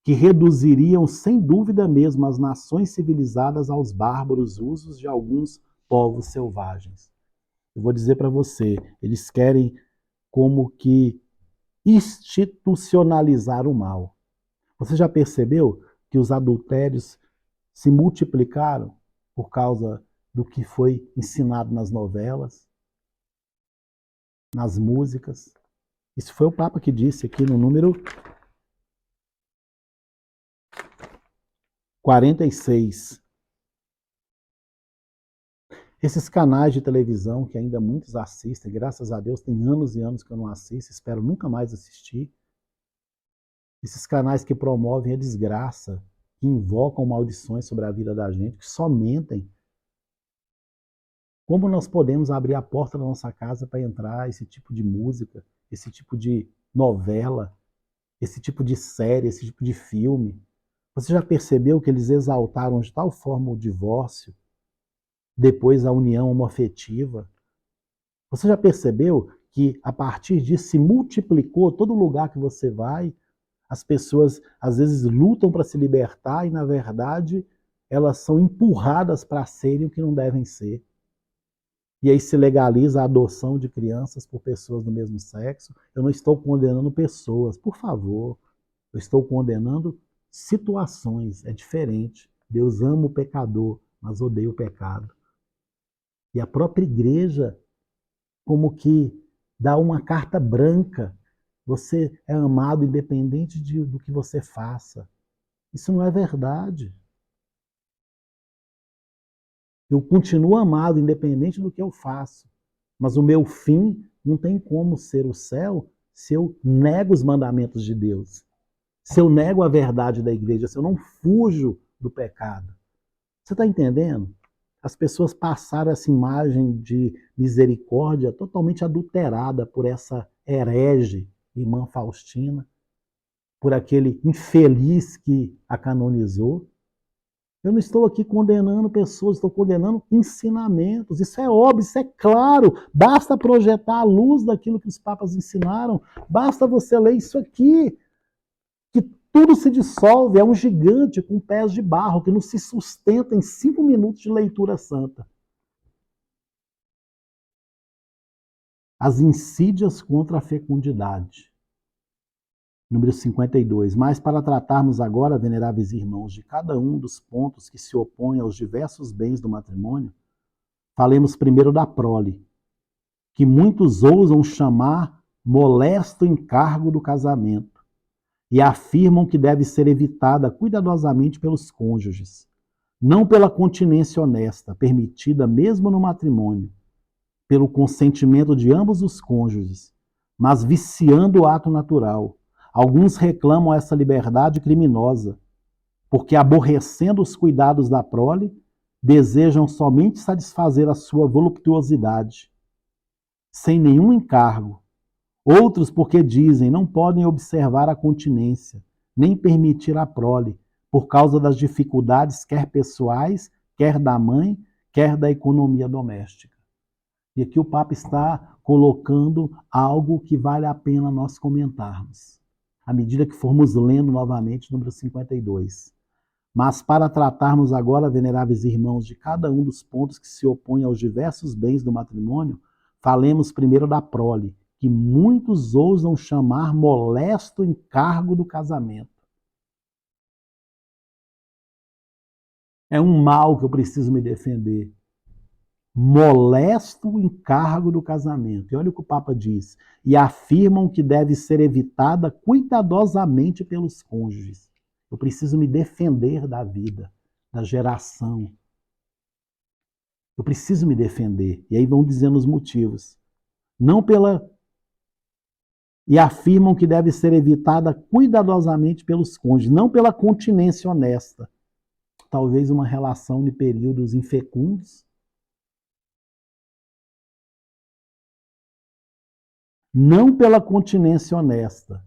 que reduziriam sem dúvida mesmo as nações civilizadas aos bárbaros usos de alguns povos selvagens. Eu vou dizer para você, eles querem como que institucionalizar o mal. Você já percebeu que os adultérios se multiplicaram por causa do que foi ensinado nas novelas, nas músicas? Isso foi o Papa que disse aqui no número 46. Esses canais de televisão que ainda muitos assistem, graças a Deus, tem anos e anos que eu não assisto, espero nunca mais assistir. Esses canais que promovem a desgraça, que invocam maldições sobre a vida da gente, que só mentem. Como nós podemos abrir a porta da nossa casa para entrar esse tipo de música, esse tipo de novela, esse tipo de série, esse tipo de filme? Você já percebeu que eles exaltaram de tal forma o divórcio, depois a união homoafetiva? Você já percebeu que a partir disso se multiplicou todo lugar que você vai? As pessoas às vezes lutam para se libertar e, na verdade, elas são empurradas para serem o que não devem ser. E aí se legaliza a adoção de crianças por pessoas do mesmo sexo. Eu não estou condenando pessoas, por favor. Eu estou condenando situações. É diferente. Deus ama o pecador, mas odeia o pecado. E a própria igreja como que dá uma carta branca. Você é amado independente do que você faça. Isso não é verdade. Eu continuo amado independente do que eu faço. Mas o meu fim não tem como ser o céu se eu nego os mandamentos de Deus. Se eu nego a verdade da igreja, se eu não fujo do pecado. Você está entendendo? As pessoas passaram essa imagem de misericórdia totalmente adulterada por essa herege, irmã Faustina, por aquele infeliz que a canonizou. Eu não estou aqui condenando pessoas, estou condenando ensinamentos. Isso é óbvio, isso é claro. Basta projetar a luz daquilo que os papas ensinaram. Basta você ler isso aqui, que tudo se dissolve. É um gigante com pés de barro que não se sustenta em 5 minutos de leitura santa. As insídias contra a fecundidade. Número 52. Mas para tratarmos agora, veneráveis irmãos, de cada um dos pontos que se opõem aos diversos bens do matrimônio, falemos primeiro da prole, que muitos ousam chamar molesto encargo do casamento e afirmam que deve ser evitada cuidadosamente pelos cônjuges, não pela continência honesta, permitida mesmo no matrimônio, pelo consentimento de ambos os cônjuges, mas viciando o ato natural. Alguns reclamam essa liberdade criminosa, porque, aborrecendo os cuidados da prole, desejam somente satisfazer a sua voluptuosidade, sem nenhum encargo. Outros porque dizem não podem observar a continência, nem permitir a prole, por causa das dificuldades quer pessoais, quer da mãe, quer da economia doméstica. E aqui o Papa está colocando algo que vale a pena nós comentarmos, à medida que formos lendo novamente o número 52. Mas para tratarmos agora, veneráveis irmãos, de cada um dos pontos que se opõem aos diversos bens do matrimônio, falemos primeiro da prole, que muitos ousam chamar molesto encargo do casamento. É um mal que eu preciso me defender. Molesto encargo do casamento. E olha o que o Papa diz. E afirmam que deve ser evitada cuidadosamente pelos cônjuges. Eu preciso me defender da vida, da geração. Eu preciso me defender. E aí vão dizendo os motivos. Não pela... E afirmam que deve ser evitada cuidadosamente pelos cônjuges, não pela continência honesta. Talvez uma relação de períodos infecundos. Não pela continência honesta,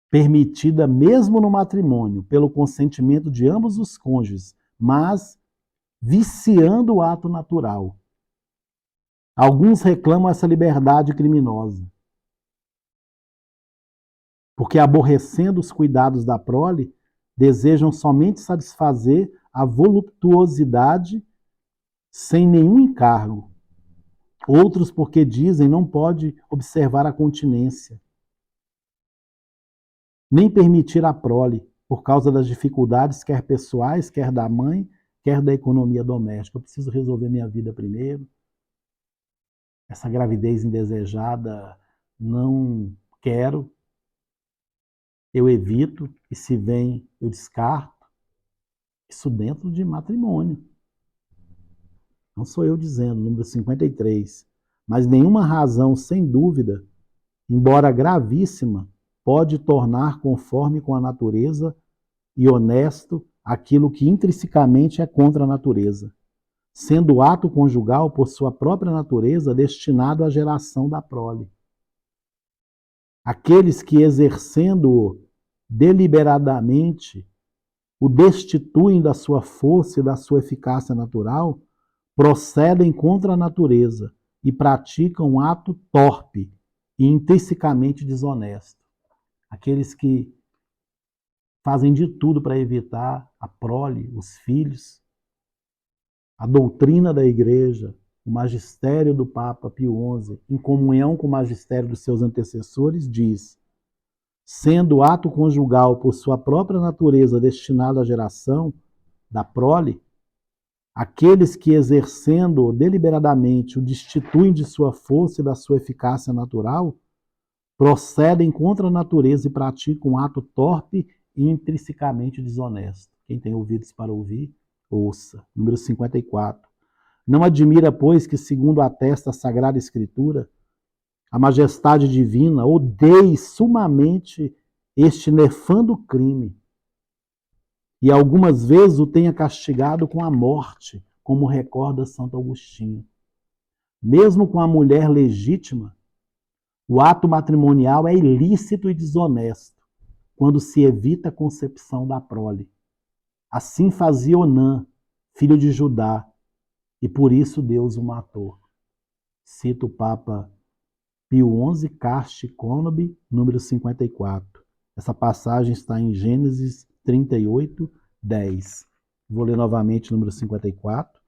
permitida mesmo no matrimônio, pelo consentimento de ambos os cônjuges, mas viciando o ato natural. Alguns reclamam essa liberdade criminosa, porque, aborrecendo os cuidados da prole, desejam somente satisfazer a voluptuosidade sem nenhum encargo. Outros porque dizem não pode observar a continência, nem permitir a prole, por causa das dificuldades, quer pessoais, quer da mãe, quer da economia doméstica. Eu preciso resolver minha vida primeiro. Essa gravidez indesejada não quero, eu evito, e se vem, eu descarto. Isso dentro de matrimônio. Não sou eu dizendo, número 53. Mas nenhuma razão, sem dúvida, embora gravíssima, pode tornar conforme com a natureza e honesto aquilo que intrinsecamente é contra a natureza, sendo o ato conjugal, por sua própria natureza, destinado à geração da prole. Aqueles que, exercendo-o deliberadamente, o destituem da sua força e da sua eficácia natural, procedem contra a natureza e praticam um ato torpe e intrinsecamente desonesto. Aqueles que fazem de tudo para evitar a prole, os filhos, a doutrina da Igreja, o magistério do Papa Pio XI, em comunhão com o magistério dos seus antecessores, diz: sendo o ato conjugal por sua própria natureza destinado à geração da prole, aqueles que, exercendo deliberadamente, o destituem de sua força e da sua eficácia natural, procedem contra a natureza e praticam um ato torpe e intrinsecamente desonesto. Quem tem ouvidos para ouvir, ouça. Número 54. Não admira, pois, que, segundo atesta a Sagrada Escritura, a majestade divina odeie sumamente este nefando crime e algumas vezes o tenha castigado com a morte, como recorda Santo Agostinho. Mesmo com a mulher legítima, o ato matrimonial é ilícito e desonesto, quando se evita a concepção da prole. Assim fazia Onã, filho de Judá, e por isso Deus o matou. Cita o Papa Pio XI, Casti Conobi, número 54. Essa passagem está em Gênesis 38, 10. Vou ler novamente o número 54.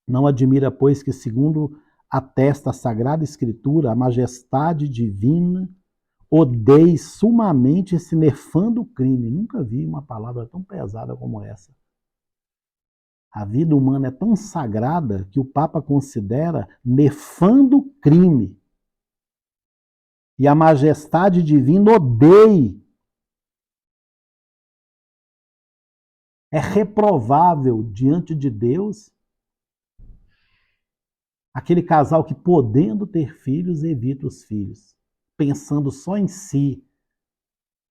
Não admira, pois, que, segundo atesta a Sagrada Escritura, a majestade divina odeie sumamente esse nefando crime. Nunca vi uma palavra tão pesada como essa. A vida humana é tão sagrada que o Papa considera nefando crime. E a majestade divina odeia. É reprovável diante de Deus aquele casal que, podendo ter filhos, evita os filhos, pensando só em si,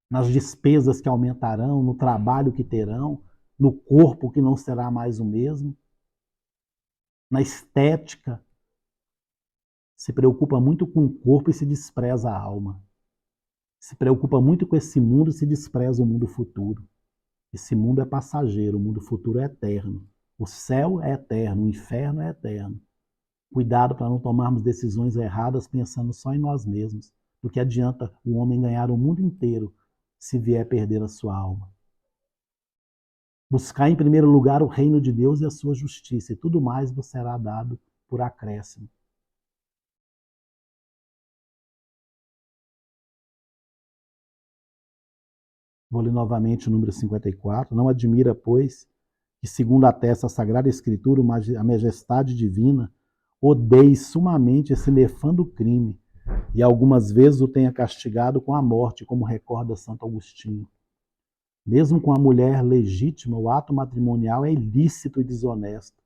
nas despesas que aumentarão, no trabalho que terão, no corpo que não será mais o mesmo, na estética. Se preocupa muito com o corpo e se despreza a alma. Se preocupa muito com esse mundo e se despreza o mundo futuro. Esse mundo é passageiro, o mundo futuro é eterno. O céu é eterno, o inferno é eterno. Cuidado para não tomarmos decisões erradas pensando só em nós mesmos. Do que adianta o homem ganhar o mundo inteiro se vier perder a sua alma. Buscar em primeiro lugar o reino de Deus e a sua justiça, e tudo mais vos será dado por acréscimo. Vou ler novamente o número 54. Não admira, pois, que, segundo atesta a Sagrada Escritura, a majestade divina odeie sumamente esse nefando crime, e algumas vezes o tenha castigado com a morte, como recorda Santo Agostinho. Mesmo com a mulher legítima, o ato matrimonial é ilícito e desonesto,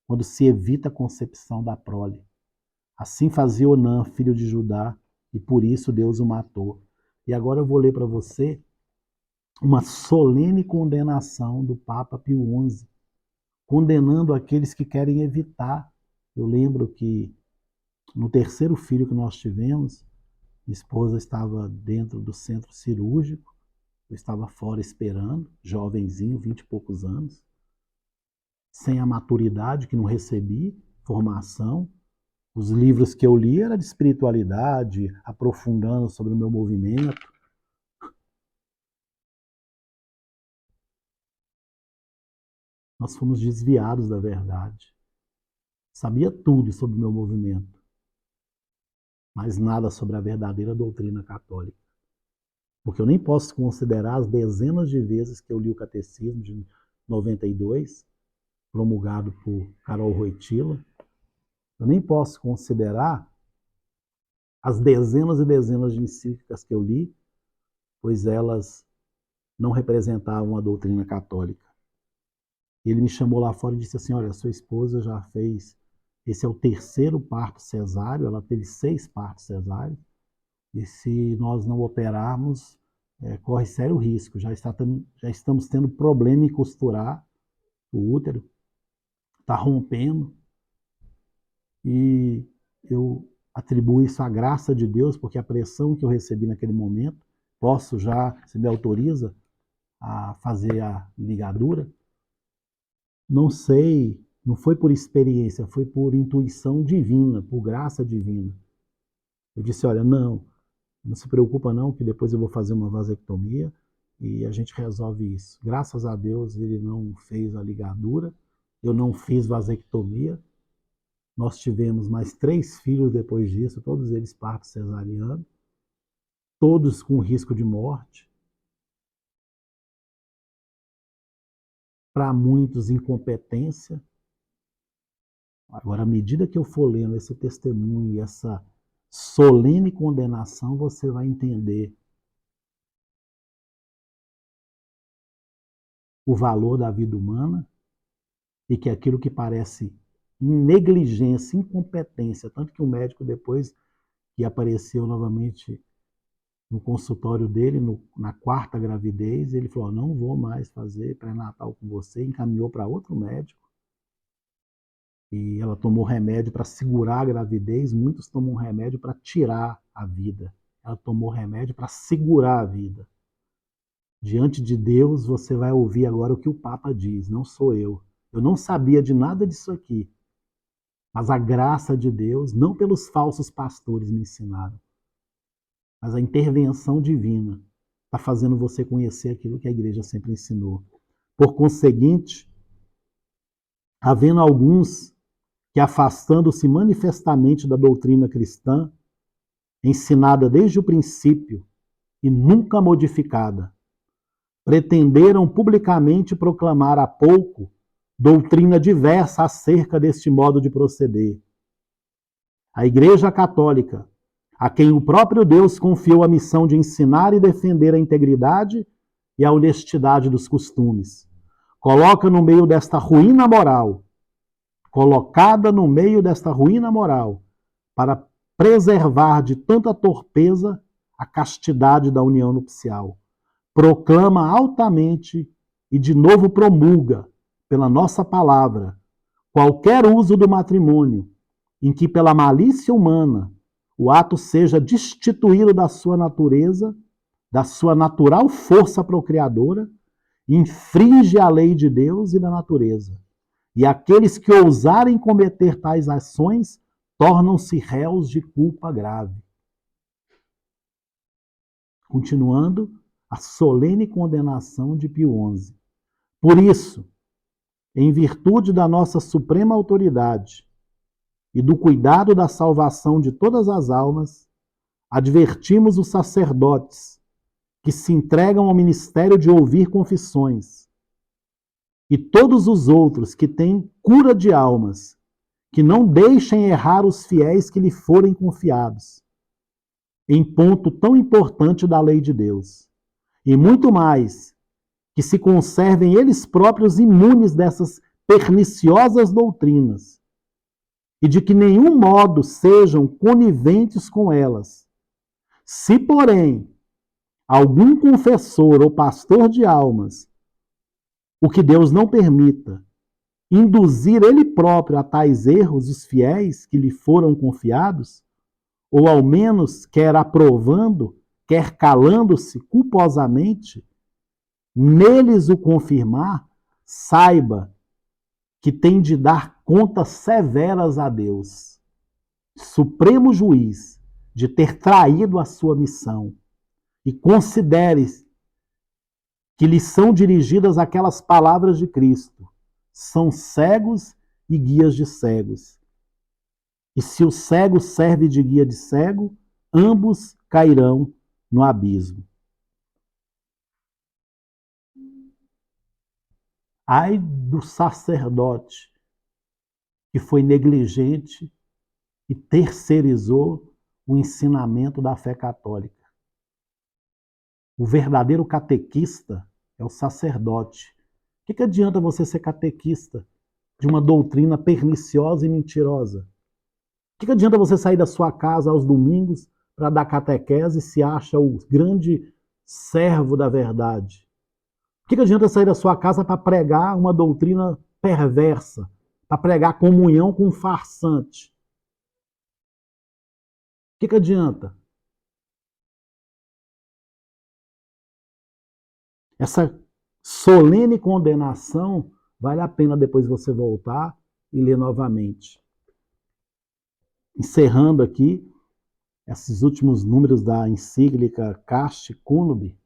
quando se evita a concepção da prole. Assim fazia Onã, filho de Judá, e por isso Deus o matou. E agora eu vou ler para você uma solene condenação do Papa Pio XI, condenando aqueles que querem evitar. Eu lembro que no terceiro filho que nós tivemos, minha esposa estava dentro do centro cirúrgico, eu estava fora esperando, jovenzinho, 20 e poucos anos, sem a maturidade, que não recebi, formação. Os livros que eu li eram de espiritualidade, aprofundando sobre o meu movimento. Nós fomos desviados da verdade. Sabia tudo sobre o meu movimento, mas nada sobre a verdadeira doutrina católica. Porque eu nem posso considerar as dezenas de vezes que eu li o Catecismo de 92, promulgado por Carol Wojtyla. Eu nem posso considerar as dezenas e dezenas de encíclicas que eu li, pois elas não representavam a doutrina católica. Ele me chamou lá fora e disse assim, olha, sua esposa já fez, esse é o terceiro parto cesáreo, ela teve 6 partos cesáreos, e se nós não operarmos, corre sério risco, já estamos tendo problema em costurar o útero, está rompendo, e eu atribuo isso à graça de Deus, porque a pressão que eu recebi naquele momento, posso já, se me autoriza, a fazer a ligadura, não sei, não foi por experiência, foi por intuição divina, por graça divina. Eu disse, olha, não se preocupa não, que depois eu vou fazer uma vasectomia e a gente resolve isso. Graças a Deus ele não fez a ligadura, eu não fiz vasectomia. Nós tivemos mais 3 filhos depois disso, todos eles parto cesariano, todos com risco de morte. Para muitos, incompetência. Agora, à medida que eu for lendo esse testemunho e essa solene condenação, você vai entender o valor da vida humana e que aquilo que parece negligência, incompetência, tanto que o médico, depois que apareceu novamente no consultório dele, na 4ª gravidez, ele falou, não vou mais fazer pré-natal com você, encaminhou para outro médico, e ela tomou remédio para segurar a gravidez, muitos tomam remédio para tirar a vida, ela tomou remédio para segurar a vida. Diante de Deus, você vai ouvir agora o que o Papa diz, não sou eu. Eu não sabia de nada disso aqui, mas a graça de Deus, não pelos falsos pastores me ensinaram, mas a intervenção divina está fazendo você conhecer aquilo que a igreja sempre ensinou. Por conseguinte, havendo alguns que, afastando-se manifestamente da doutrina cristã, ensinada desde o princípio e nunca modificada, pretenderam publicamente proclamar há pouco doutrina diversa acerca deste modo de proceder. A Igreja Católica, a quem o próprio Deus confiou a missão de ensinar e defender a integridade e a honestidade dos costumes, coloca no meio desta ruína moral, colocada no meio desta ruína moral, para preservar de tanta torpeza a castidade da união nupcial. Proclama altamente e de novo promulga, pela nossa palavra, qualquer uso do matrimônio em que pela malícia humana o ato seja destituído da sua natureza, da sua natural força procriadora, infringe a lei de Deus e da natureza. E aqueles que ousarem cometer tais ações tornam-se réus de culpa grave. Continuando, a solene condenação de Pio XI. Por isso, em virtude da nossa suprema autoridade e do cuidado da salvação de todas as almas, advertimos os sacerdotes que se entregam ao ministério de ouvir confissões e todos os outros que têm cura de almas, que não deixem errar os fiéis que lhe forem confiados, em ponto tão importante da lei de Deus. E muito mais, que se conservem eles próprios imunes dessas perniciosas doutrinas, e de que nenhum modo sejam coniventes com elas. Se, porém, algum confessor ou pastor de almas, o que Deus não permita, induzir ele próprio a tais erros os fiéis que lhe foram confiados, ou ao menos quer aprovando, quer calando-se culposamente, neles o confirmar, saiba que tem de dar contas severas a Deus, supremo juiz, de ter traído a sua missão, e considere que lhe são dirigidas aquelas palavras de Cristo: são cegos e guias de cegos. E se o cego serve de guia de cego, ambos cairão no abismo. Ai do sacerdote que foi negligente e terceirizou o ensinamento da fé católica. O verdadeiro catequista é o sacerdote. O que adianta você ser catequista de uma doutrina perniciosa e mentirosa? O que adianta você sair da sua casa aos domingos para dar catequese e se acha o grande servo da verdade? O que adianta sair da sua casa para pregar uma doutrina perversa, para pregar comunhão com um farsante? O que adianta? Essa solene condenação vale a pena depois você voltar e ler novamente. Encerrando aqui esses últimos números da encíclica Casti Cunubi,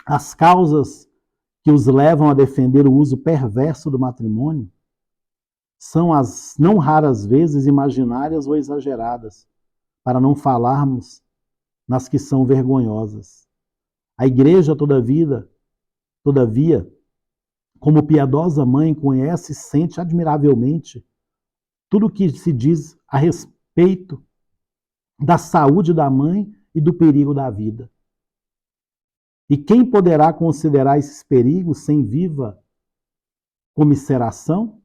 as causas que os levam a defender o uso perverso do matrimônio são as não raras vezes imaginárias ou exageradas, para não falarmos nas que são vergonhosas. A Igreja, todavia, como piedosa mãe, conhece e sente admiravelmente tudo o que se diz a respeito da saúde da mãe e do perigo da vida. E quem poderá considerar esses perigos sem viva comiseração?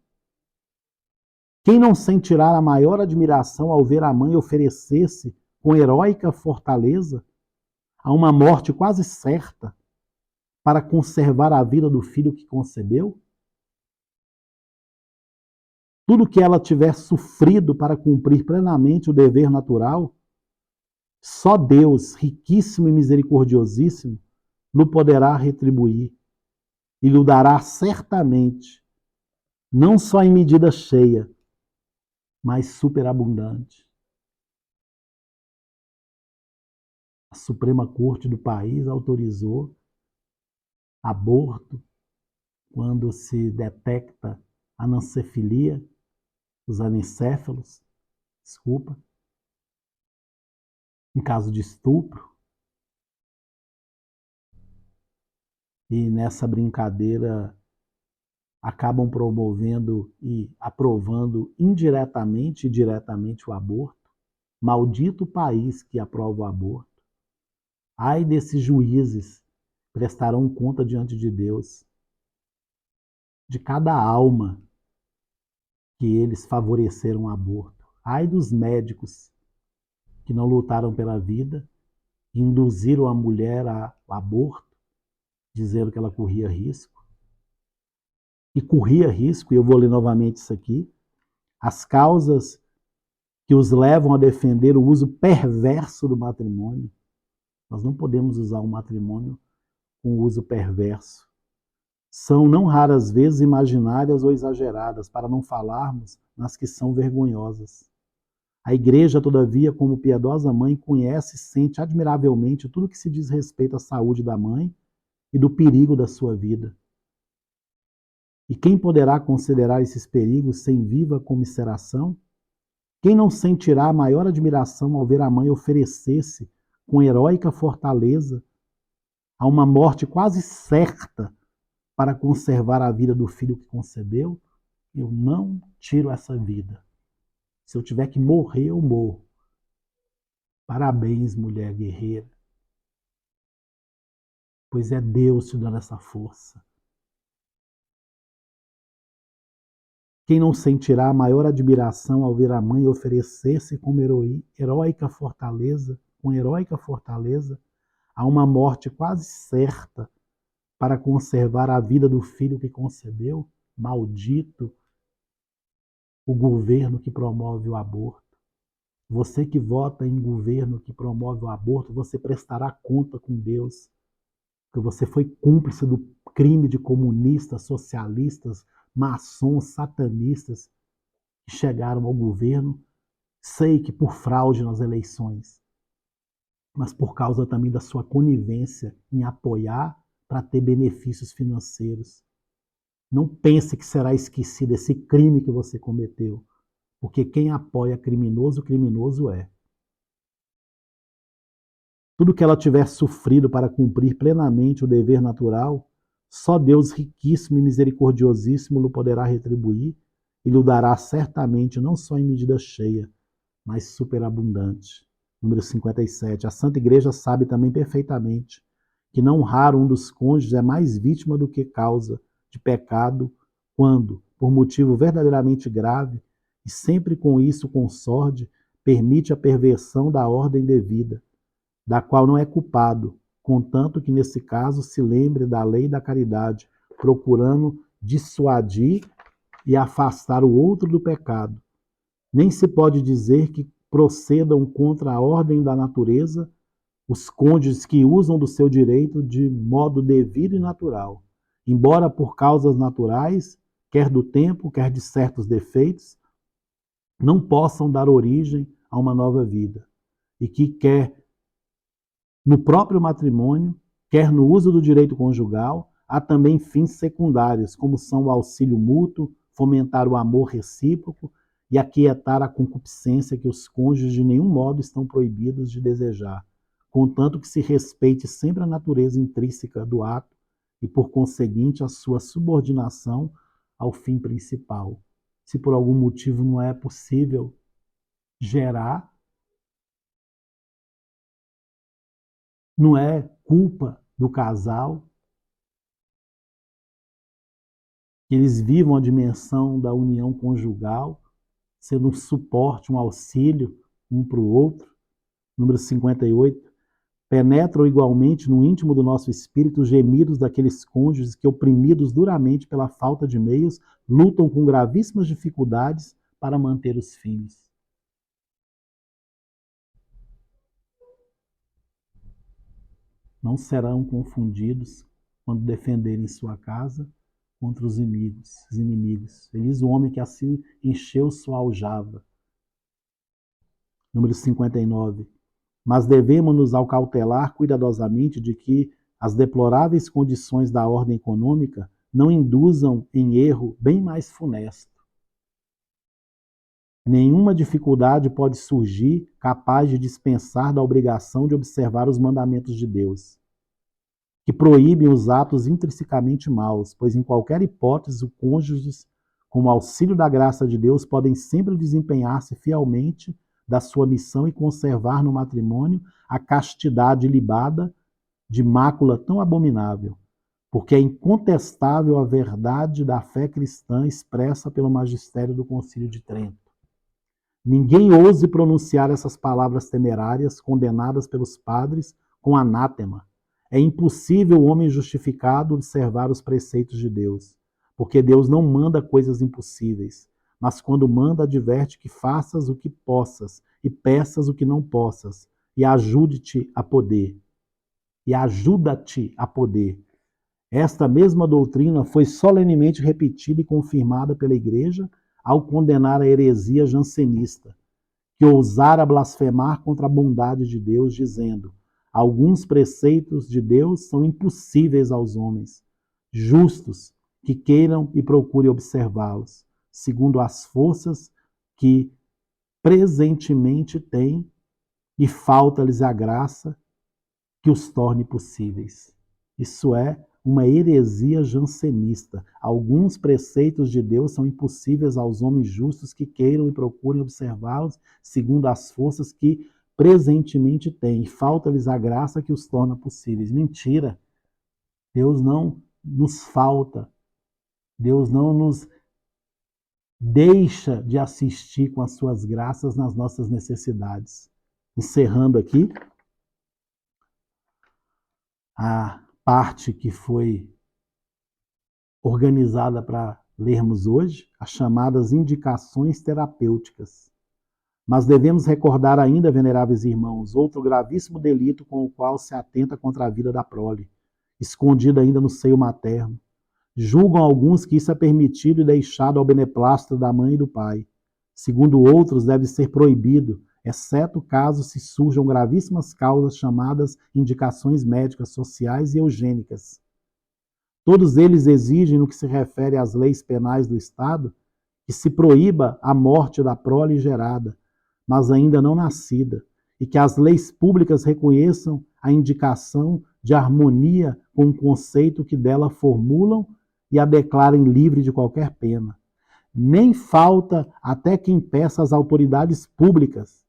Quem não sentirá a maior admiração ao ver a mãe oferecer-se com heróica fortaleza a uma morte quase certa para conservar a vida do filho que concebeu? Tudo que ela tiver sofrido para cumprir plenamente o dever natural, só Deus, riquíssimo e misericordiosíssimo, lhe poderá retribuir e lhe dará certamente, não só em medida cheia, mas superabundante. A Suprema Corte do país autorizou aborto quando se detecta anencefalia, os anencéfalos, em caso de estupro. E nessa brincadeira acabam promovendo e aprovando indiretamente e diretamente o aborto. Maldito país que aprova o aborto. Ai desses juízes, prestarão conta diante de Deus de cada alma que eles favoreceram o aborto. Ai dos médicos que não lutaram pela vida, que induziram a mulher ao aborto, dizendo que ela corria risco. E corria risco, e eu vou ler novamente isso aqui, as causas que os levam a defender o uso perverso do matrimônio. Nós não podemos usar o matrimônio com uso perverso. São não raras vezes imaginárias ou exageradas, para não falarmos nas que são vergonhosas. A igreja, todavia, como piedosa mãe, conhece e sente admiravelmente tudo que se diz respeito à saúde da mãe e do perigo da sua vida. E quem poderá considerar esses perigos sem viva comiseração? Quem não sentirá maior admiração ao ver a mãe oferecer-se com heróica fortaleza a uma morte quase certa para conservar a vida do filho que concebeu? Eu não tiro essa vida. Se eu tiver que morrer, eu morro. Parabéns, mulher guerreira, pois é Deus te dando essa força. Quem não sentirá maior admiração ao ver a mãe oferecer-se como heróica fortaleza, com heróica fortaleza, a uma morte quase certa para conservar a vida do filho que concebeu? Maldito o governo que promove o aborto. Você que vota em governo que promove o aborto, você prestará conta com Deus, porque você foi cúmplice do crime de comunistas, socialistas, maçons, satanistas que chegaram ao governo, sei que por fraude nas eleições, mas por causa também da sua conivência em apoiar para ter benefícios financeiros. Não pense que será esquecido esse crime que você cometeu, porque quem apoia criminoso, criminoso é. Tudo que ela tiver sofrido para cumprir plenamente o dever natural, só Deus riquíssimo e misericordiosíssimo lhe poderá retribuir e lhe dará certamente não só em medida cheia, mas superabundante. Número 57. A Santa Igreja sabe também perfeitamente que não raro um dos cônjuges é mais vítima do que causa de pecado quando, por motivo verdadeiramente grave, e sempre com isso consorde, permite a perversão da ordem devida, da qual não é culpado, contanto que nesse caso se lembre da lei da caridade, procurando dissuadir e afastar o outro do pecado. Nem se pode dizer que procedam contra a ordem da natureza os cônjuges que usam do seu direito de modo devido e natural, embora por causas naturais, quer do tempo, quer de certos defeitos, não possam dar origem a uma nova vida, e que quer no próprio matrimônio, quer no uso do direito conjugal, há também fins secundários, como são o auxílio mútuo, fomentar o amor recíproco e aquietar a concupiscência que os cônjuges de nenhum modo estão proibidos de desejar, contanto que se respeite sempre a natureza intrínseca do ato e, por conseguinte, a sua subordinação ao fim principal. Se por algum motivo não é possível gerar, não é culpa do casal que eles vivam a dimensão da união conjugal, sendo um suporte, um auxílio um para o outro. Número 58. Penetram igualmente no íntimo do nosso espírito os gemidos daqueles cônjuges que, oprimidos duramente pela falta de meios, lutam com gravíssimas dificuldades para manter os filhos. Não serão confundidos quando defenderem sua casa contra os inimigos. Feliz o homem que assim encheu sua aljava. Número 59. Mas devemos nos acautelar cuidadosamente de que as deploráveis condições da ordem econômica não induzam em erro bem mais funesto. Nenhuma dificuldade pode surgir capaz de dispensar da obrigação de observar os mandamentos de Deus. que proíbem os atos intrinsecamente maus, pois em qualquer hipótese os cônjuges, com o auxílio da graça de Deus, podem sempre desempenhar-se fielmente da sua missão e conservar no matrimônio a castidade libada de mácula tão abominável, porque é incontestável a verdade da fé cristã expressa pelo magistério do Concílio de Trento. Ninguém ouse pronunciar essas palavras temerárias, condenadas pelos padres com anátema. É impossível o homem justificado observar os preceitos de Deus, porque Deus não manda coisas impossíveis, mas quando manda, adverte que faças o que possas e peças o que não possas, e ajude-te a poder. E ajuda-te a poder. Esta mesma doutrina foi solenemente repetida e confirmada pela Igreja ao condenar a heresia jansenista, que ousara blasfemar contra a bondade de Deus, dizendo: alguns preceitos de Deus são impossíveis aos homens, justos, que queiram e procurem observá-los, segundo as forças que presentemente têm, e falta-lhes a graça que os torne possíveis. Isso é uma heresia jansenista. Alguns preceitos de Deus são impossíveis aos homens justos que queiram e procurem observá-los segundo as forças que presentemente têm. Falta-lhes a graça que os torna possíveis. Mentira. Deus não nos falta. Deus não nos deixa de assistir com as suas graças nas nossas necessidades. Encerrando aqui a parte que foi organizada para lermos hoje, as chamadas indicações terapêuticas. Mas devemos recordar ainda, veneráveis irmãos, outro gravíssimo delito com o qual se atenta contra a vida da prole, escondido ainda no seio materno. Julgam alguns que isso é permitido e deixado ao beneplácito da mãe e do pai. Segundo outros, deve ser proibido, exceto caso se surjam gravíssimas causas chamadas indicações médicas, sociais e eugênicas. Todos eles exigem, no que se refere às leis penais do Estado, que se proíba a morte da prole gerada, mas ainda não nascida, e que as leis públicas reconheçam a indicação de harmonia com o conceito que dela formulam e a declarem livre de qualquer pena. Nem falta até quem peça às autoridades públicas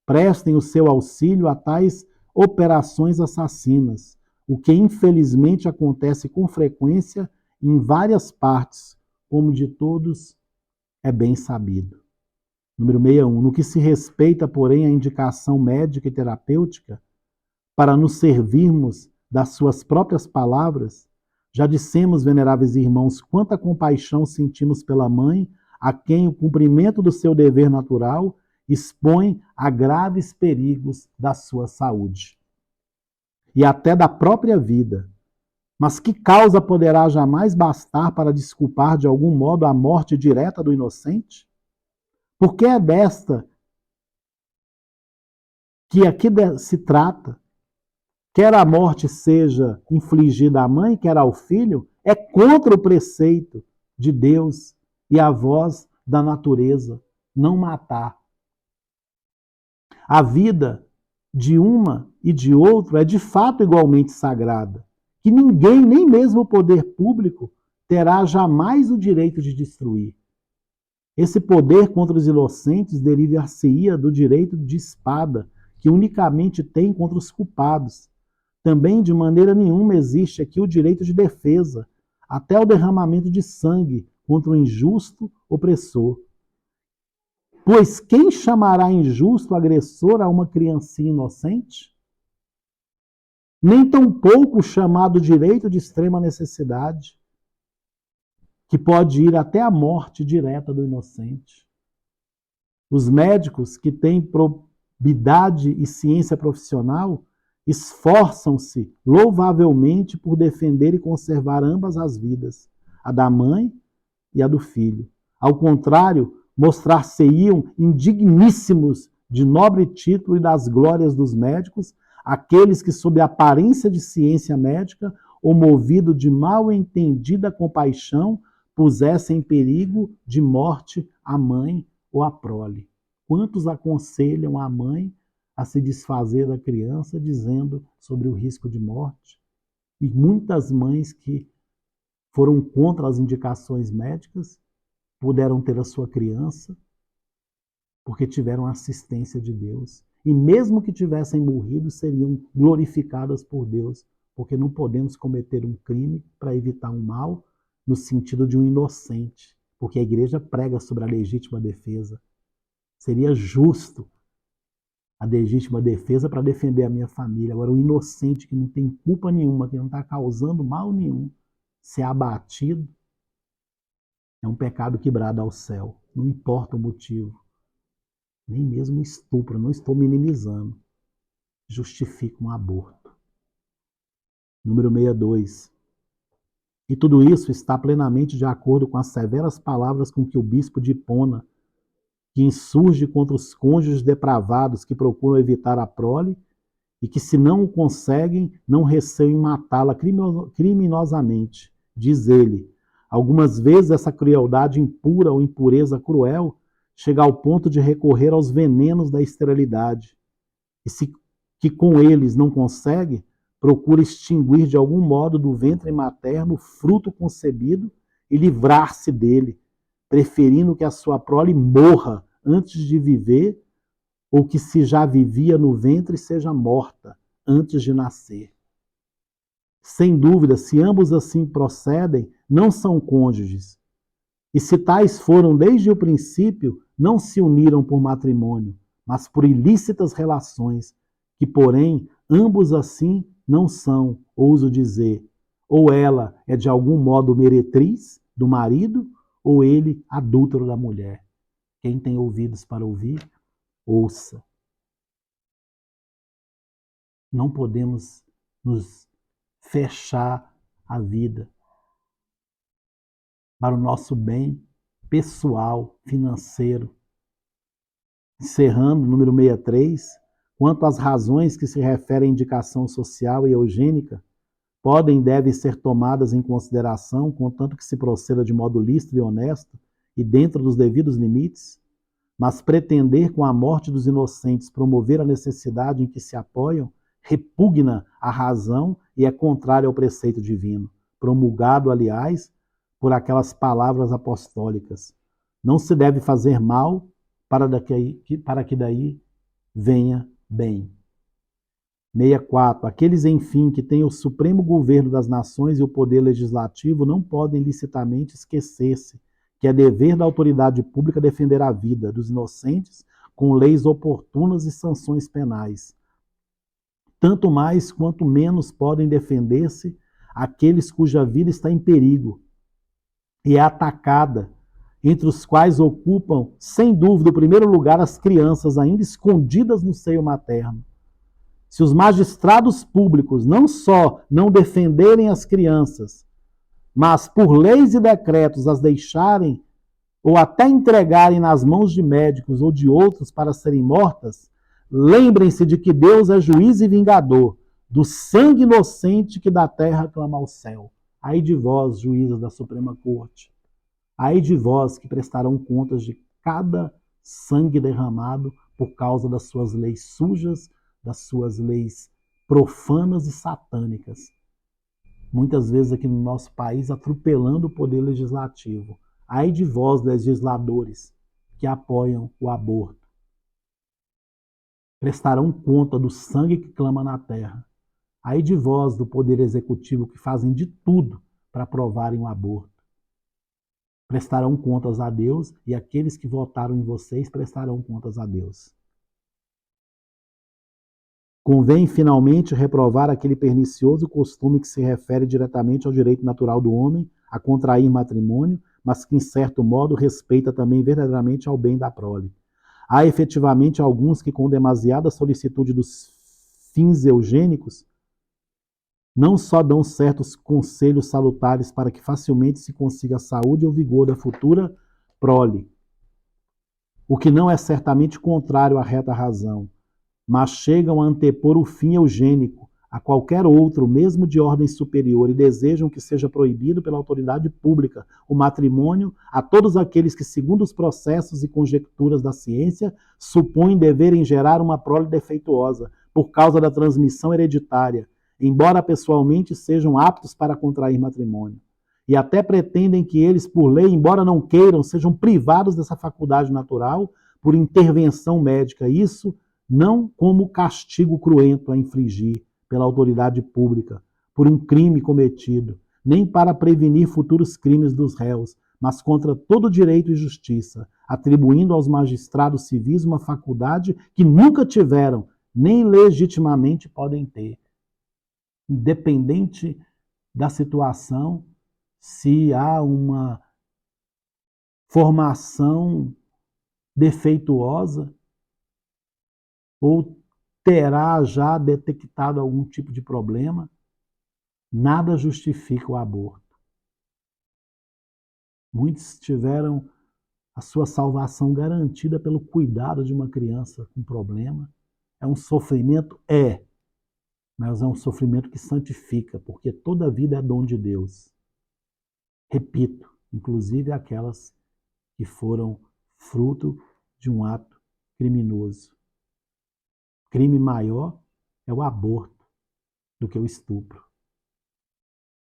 prestem o seu auxílio a tais operações assassinas, o que infelizmente acontece com frequência em várias partes, como de todos é bem sabido. Número 61. No que se respeita, porém, à indicação médica e terapêutica, para nos servirmos das suas próprias palavras, já dissemos, veneráveis irmãos, quanta compaixão sentimos pela mãe, a quem o cumprimento do seu dever natural expõe a graves perigos da sua saúde e até da própria vida. Mas que causa poderá jamais bastar para desculpar de algum modo a morte direta do inocente? Porque é desta que aqui se trata. Quer a morte seja infligida à mãe, quer ao filho, é contra o preceito de Deus e a voz da natureza, não matar. A vida de uma e de outro é de fato igualmente sagrada, que ninguém, nem mesmo o poder público, terá jamais o direito de destruir. Esse poder contra os inocentes derivar-se-ia do direito de espada, que unicamente tem contra os culpados. Também, de maneira nenhuma, existe aqui o direito de defesa, até o derramamento de sangue contra o injusto opressor. Pois quem chamará injusto agressor a uma criancinha inocente? Nem tampouco o chamado direito de extrema necessidade, que pode ir até a morte direta do inocente. Os médicos que têm probidade e ciência profissional esforçam-se louvavelmente por defender e conservar ambas as vidas, a da mãe e a do filho. Ao contrário, mostrar-se-iam indigníssimos de nobre título e das glórias dos médicos, aqueles que, sob a aparência de ciência médica, ou movido de mal entendida compaixão, pusessem em perigo de morte a mãe ou a prole. Quantos aconselham a mãe a se desfazer da criança, dizendo sobre o risco de morte? E muitas mães que foram contra as indicações médicas puderam ter a sua criança porque tiveram assistência de Deus. E mesmo que tivessem morrido, seriam glorificadas por Deus, porque não podemos cometer um crime para evitar um mal no sentido de um inocente, porque a igreja prega sobre a legítima defesa. Seria justo a legítima defesa para defender a minha família. Agora, o inocente que não tem culpa nenhuma, que não está causando mal nenhum, ser abatido, é um pecado quebrado ao céu. Não importa o motivo. Nem mesmo estupro, não estou minimizando. Justifica um aborto. Número 62. E tudo isso está plenamente de acordo com as severas palavras com que o bispo de Hipona, que insurge contra os cônjuges depravados que procuram evitar a prole e que, se não o conseguem, não receiam em matá-la criminosamente. Diz ele, algumas vezes essa crueldade impura ou impureza cruel chega ao ponto de recorrer aos venenos da esterilidade. E se que com eles não consegue, procura extinguir de algum modo do ventre materno o fruto concebido e livrar-se dele, preferindo que a sua prole morra antes de viver, ou que se já vivia no ventre seja morta antes de nascer. Sem dúvida, se ambos assim procedem, não são cônjuges. E se tais foram desde o princípio, não se uniram por matrimônio, mas por ilícitas relações, que, porém, ambos assim não são, ouso dizer, ou ela é de algum modo meretriz do marido, ou ele adúltero da mulher. Quem tem ouvidos para ouvir, ouça. Não podemos nos fechar a vida para o nosso bem pessoal, financeiro. Encerrando, número 63, quanto às razões que se referem à indicação social e eugênica, podem e devem ser tomadas em consideração, contanto que se proceda de modo lícito e honesto e dentro dos devidos limites, mas pretender com a morte dos inocentes promover a necessidade em que se apoiam, repugna a razão e é contrário ao preceito divino, promulgado, aliás, por aquelas palavras apostólicas. Não se deve fazer mal para que daí venha bem. 64. Aqueles, enfim, que têm o supremo governo das nações e o poder legislativo não podem licitamente esquecer-se que é dever da autoridade pública defender a vida dos inocentes com leis oportunas e sanções penais. Tanto mais quanto menos podem defender-se aqueles cuja vida está em perigo e é atacada, entre os quais ocupam, sem dúvida, o primeiro lugar as crianças ainda escondidas no seio materno. Se os magistrados públicos não só não defenderem as crianças, mas por leis e decretos as deixarem ou até entregarem nas mãos de médicos ou de outros para serem mortas, lembrem-se de que Deus é juiz e vingador do sangue inocente que da terra clama ao céu. Ai de vós, juízes da Suprema Corte. Ai de vós que prestarão contas de cada sangue derramado por causa das suas leis sujas, das suas leis profanas e satânicas. Muitas vezes aqui no nosso país atropelando o poder legislativo. Ai de vós, legisladores, que apoiam o aborto. Prestarão conta do sangue que clama na terra. Ai de vós, do poder executivo, que fazem de tudo para aprovarem o aborto. Prestarão contas a Deus e aqueles que votaram em vocês prestarão contas a Deus. Convém, finalmente, reprovar aquele pernicioso costume que se refere diretamente ao direito natural do homem a contrair matrimônio, mas que, em certo modo, respeita também verdadeiramente ao bem da prole. Há, efetivamente, alguns que, com demasiada solicitude dos fins eugênicos, não só dão certos conselhos salutares para que facilmente se consiga a saúde ou vigor da futura prole, o que não é certamente contrário à reta razão, mas chegam a antepor o fim eugênico a qualquer outro, mesmo de ordem superior, e desejam que seja proibido pela autoridade pública o matrimônio a todos aqueles que, segundo os processos e conjecturas da ciência, supõem deverem gerar uma prole defeituosa por causa da transmissão hereditária, embora pessoalmente sejam aptos para contrair matrimônio. E até pretendem que eles, por lei, embora não queiram, sejam privados dessa faculdade natural por intervenção médica. Isso não como castigo cruento a infligir pela autoridade pública por um crime cometido, nem para prevenir futuros crimes dos réus, mas contra todo direito e justiça, atribuindo aos magistrados civis uma faculdade que nunca tiveram, nem legitimamente podem ter. Independente da situação, se há uma formação defeituosa ou terá já detectado algum tipo de problema, nada justifica o aborto. Muitos tiveram a sua salvação garantida pelo cuidado de uma criança com problema. É um sofrimento? É, mas é um sofrimento que santifica, porque toda vida é dom de Deus. Repito, inclusive aquelas que foram fruto de um ato criminoso. Crime maior é o aborto do que o estupro.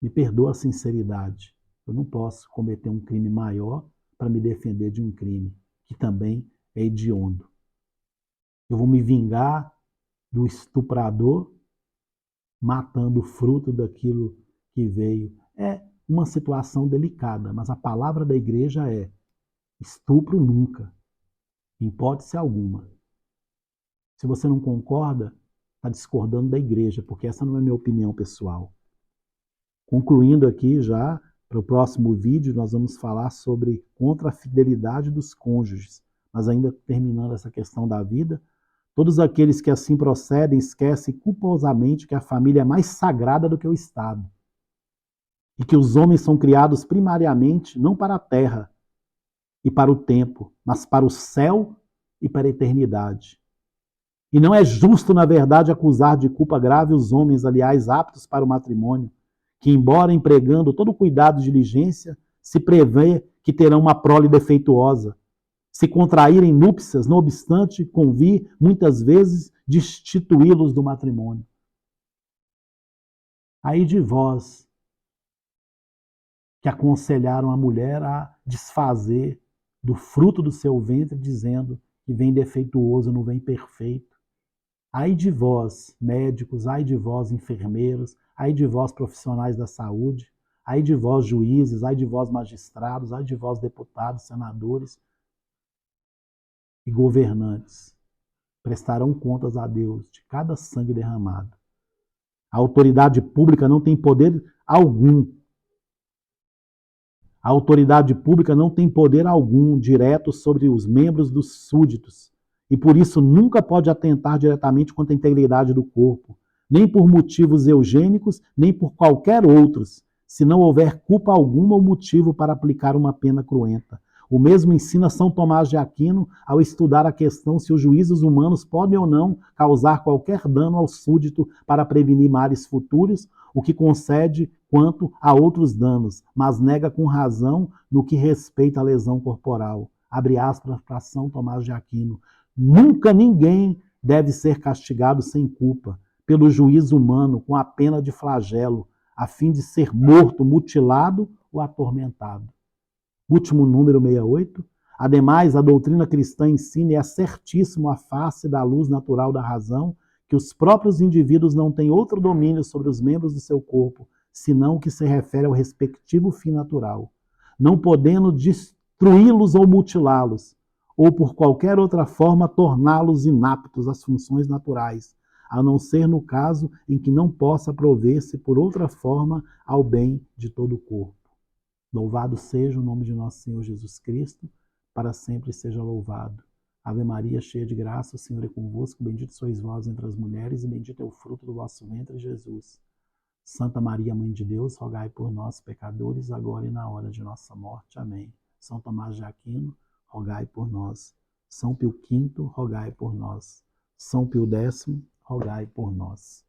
Me perdoa a sinceridade. Eu não posso cometer um crime maior para me defender de um crime que também é hediondo. Eu vou me vingar do estuprador matando o fruto daquilo que veio. É uma situação delicada, mas a palavra da igreja é: estupro nunca, em hipótese alguma. Se você não concorda, está discordando da igreja, porque essa não é minha opinião pessoal. Concluindo aqui já, para o próximo vídeo, nós vamos falar sobre contra a fidelidade dos cônjuges. Mas ainda terminando essa questão da vida, todos aqueles que assim procedem esquecem culposamente que a família é mais sagrada do que o Estado. E que os homens são criados primariamente não para a terra e para o tempo, mas para o céu e para a eternidade. E não é justo, na verdade, acusar de culpa grave os homens, aliás, aptos para o matrimônio, que, embora empregando todo o cuidado e diligência, se prevê que terão uma prole defeituosa. Se contraírem núpcias, não obstante, convir, muitas vezes, destituí-los do matrimônio. Aí de vós, que aconselharam a mulher a desfazer do fruto do seu ventre, dizendo que vem defeituoso, não vem perfeito. Ai de vós, médicos, ai de vós, enfermeiros, ai de vós, profissionais da saúde, ai de vós, juízes, ai de vós, magistrados, ai de vós, deputados, senadores e governantes. Prestarão contas a Deus de cada sangue derramado. A autoridade pública não tem poder algum. A autoridade pública não tem poder algum direto sobre os membros dos súditos. E por isso nunca pode atentar diretamente contra a integridade do corpo, nem por motivos eugênicos, nem por qualquer outros, se não houver culpa alguma ou motivo para aplicar uma pena cruenta. O mesmo ensina São Tomás de Aquino ao estudar a questão se os juízos humanos podem ou não causar qualquer dano ao súdito para prevenir males futuros, o que concede quanto a outros danos, mas nega com razão no que respeita à lesão corporal. Abre aspas para São Tomás de Aquino. Nunca ninguém deve ser castigado sem culpa pelo juízo humano com a pena de flagelo, a fim de ser morto, mutilado ou atormentado. Último número 68. Ademais, a doutrina cristã ensina e é certíssimo à face da luz natural da razão que os próprios indivíduos não têm outro domínio sobre os membros do seu corpo, senão o que se refere ao respectivo fim natural, não podendo destruí-los ou mutilá-los, ou por qualquer outra forma torná-los inaptos às funções naturais, a não ser no caso em que não possa prover-se por outra forma ao bem de todo o corpo. Louvado seja o nome de nosso Senhor Jesus Cristo, para sempre seja louvado. Ave Maria, cheia de graça, o Senhor é convosco, bendito sois vós entre as mulheres, e bendito é o fruto do vosso ventre, Jesus. Santa Maria, Mãe de Deus, rogai por nós, pecadores, agora e na hora de nossa morte. Amém. São Tomás de Aquino, rogai por nós. São Pio V, rogai por nós. São Pio X, rogai por nós.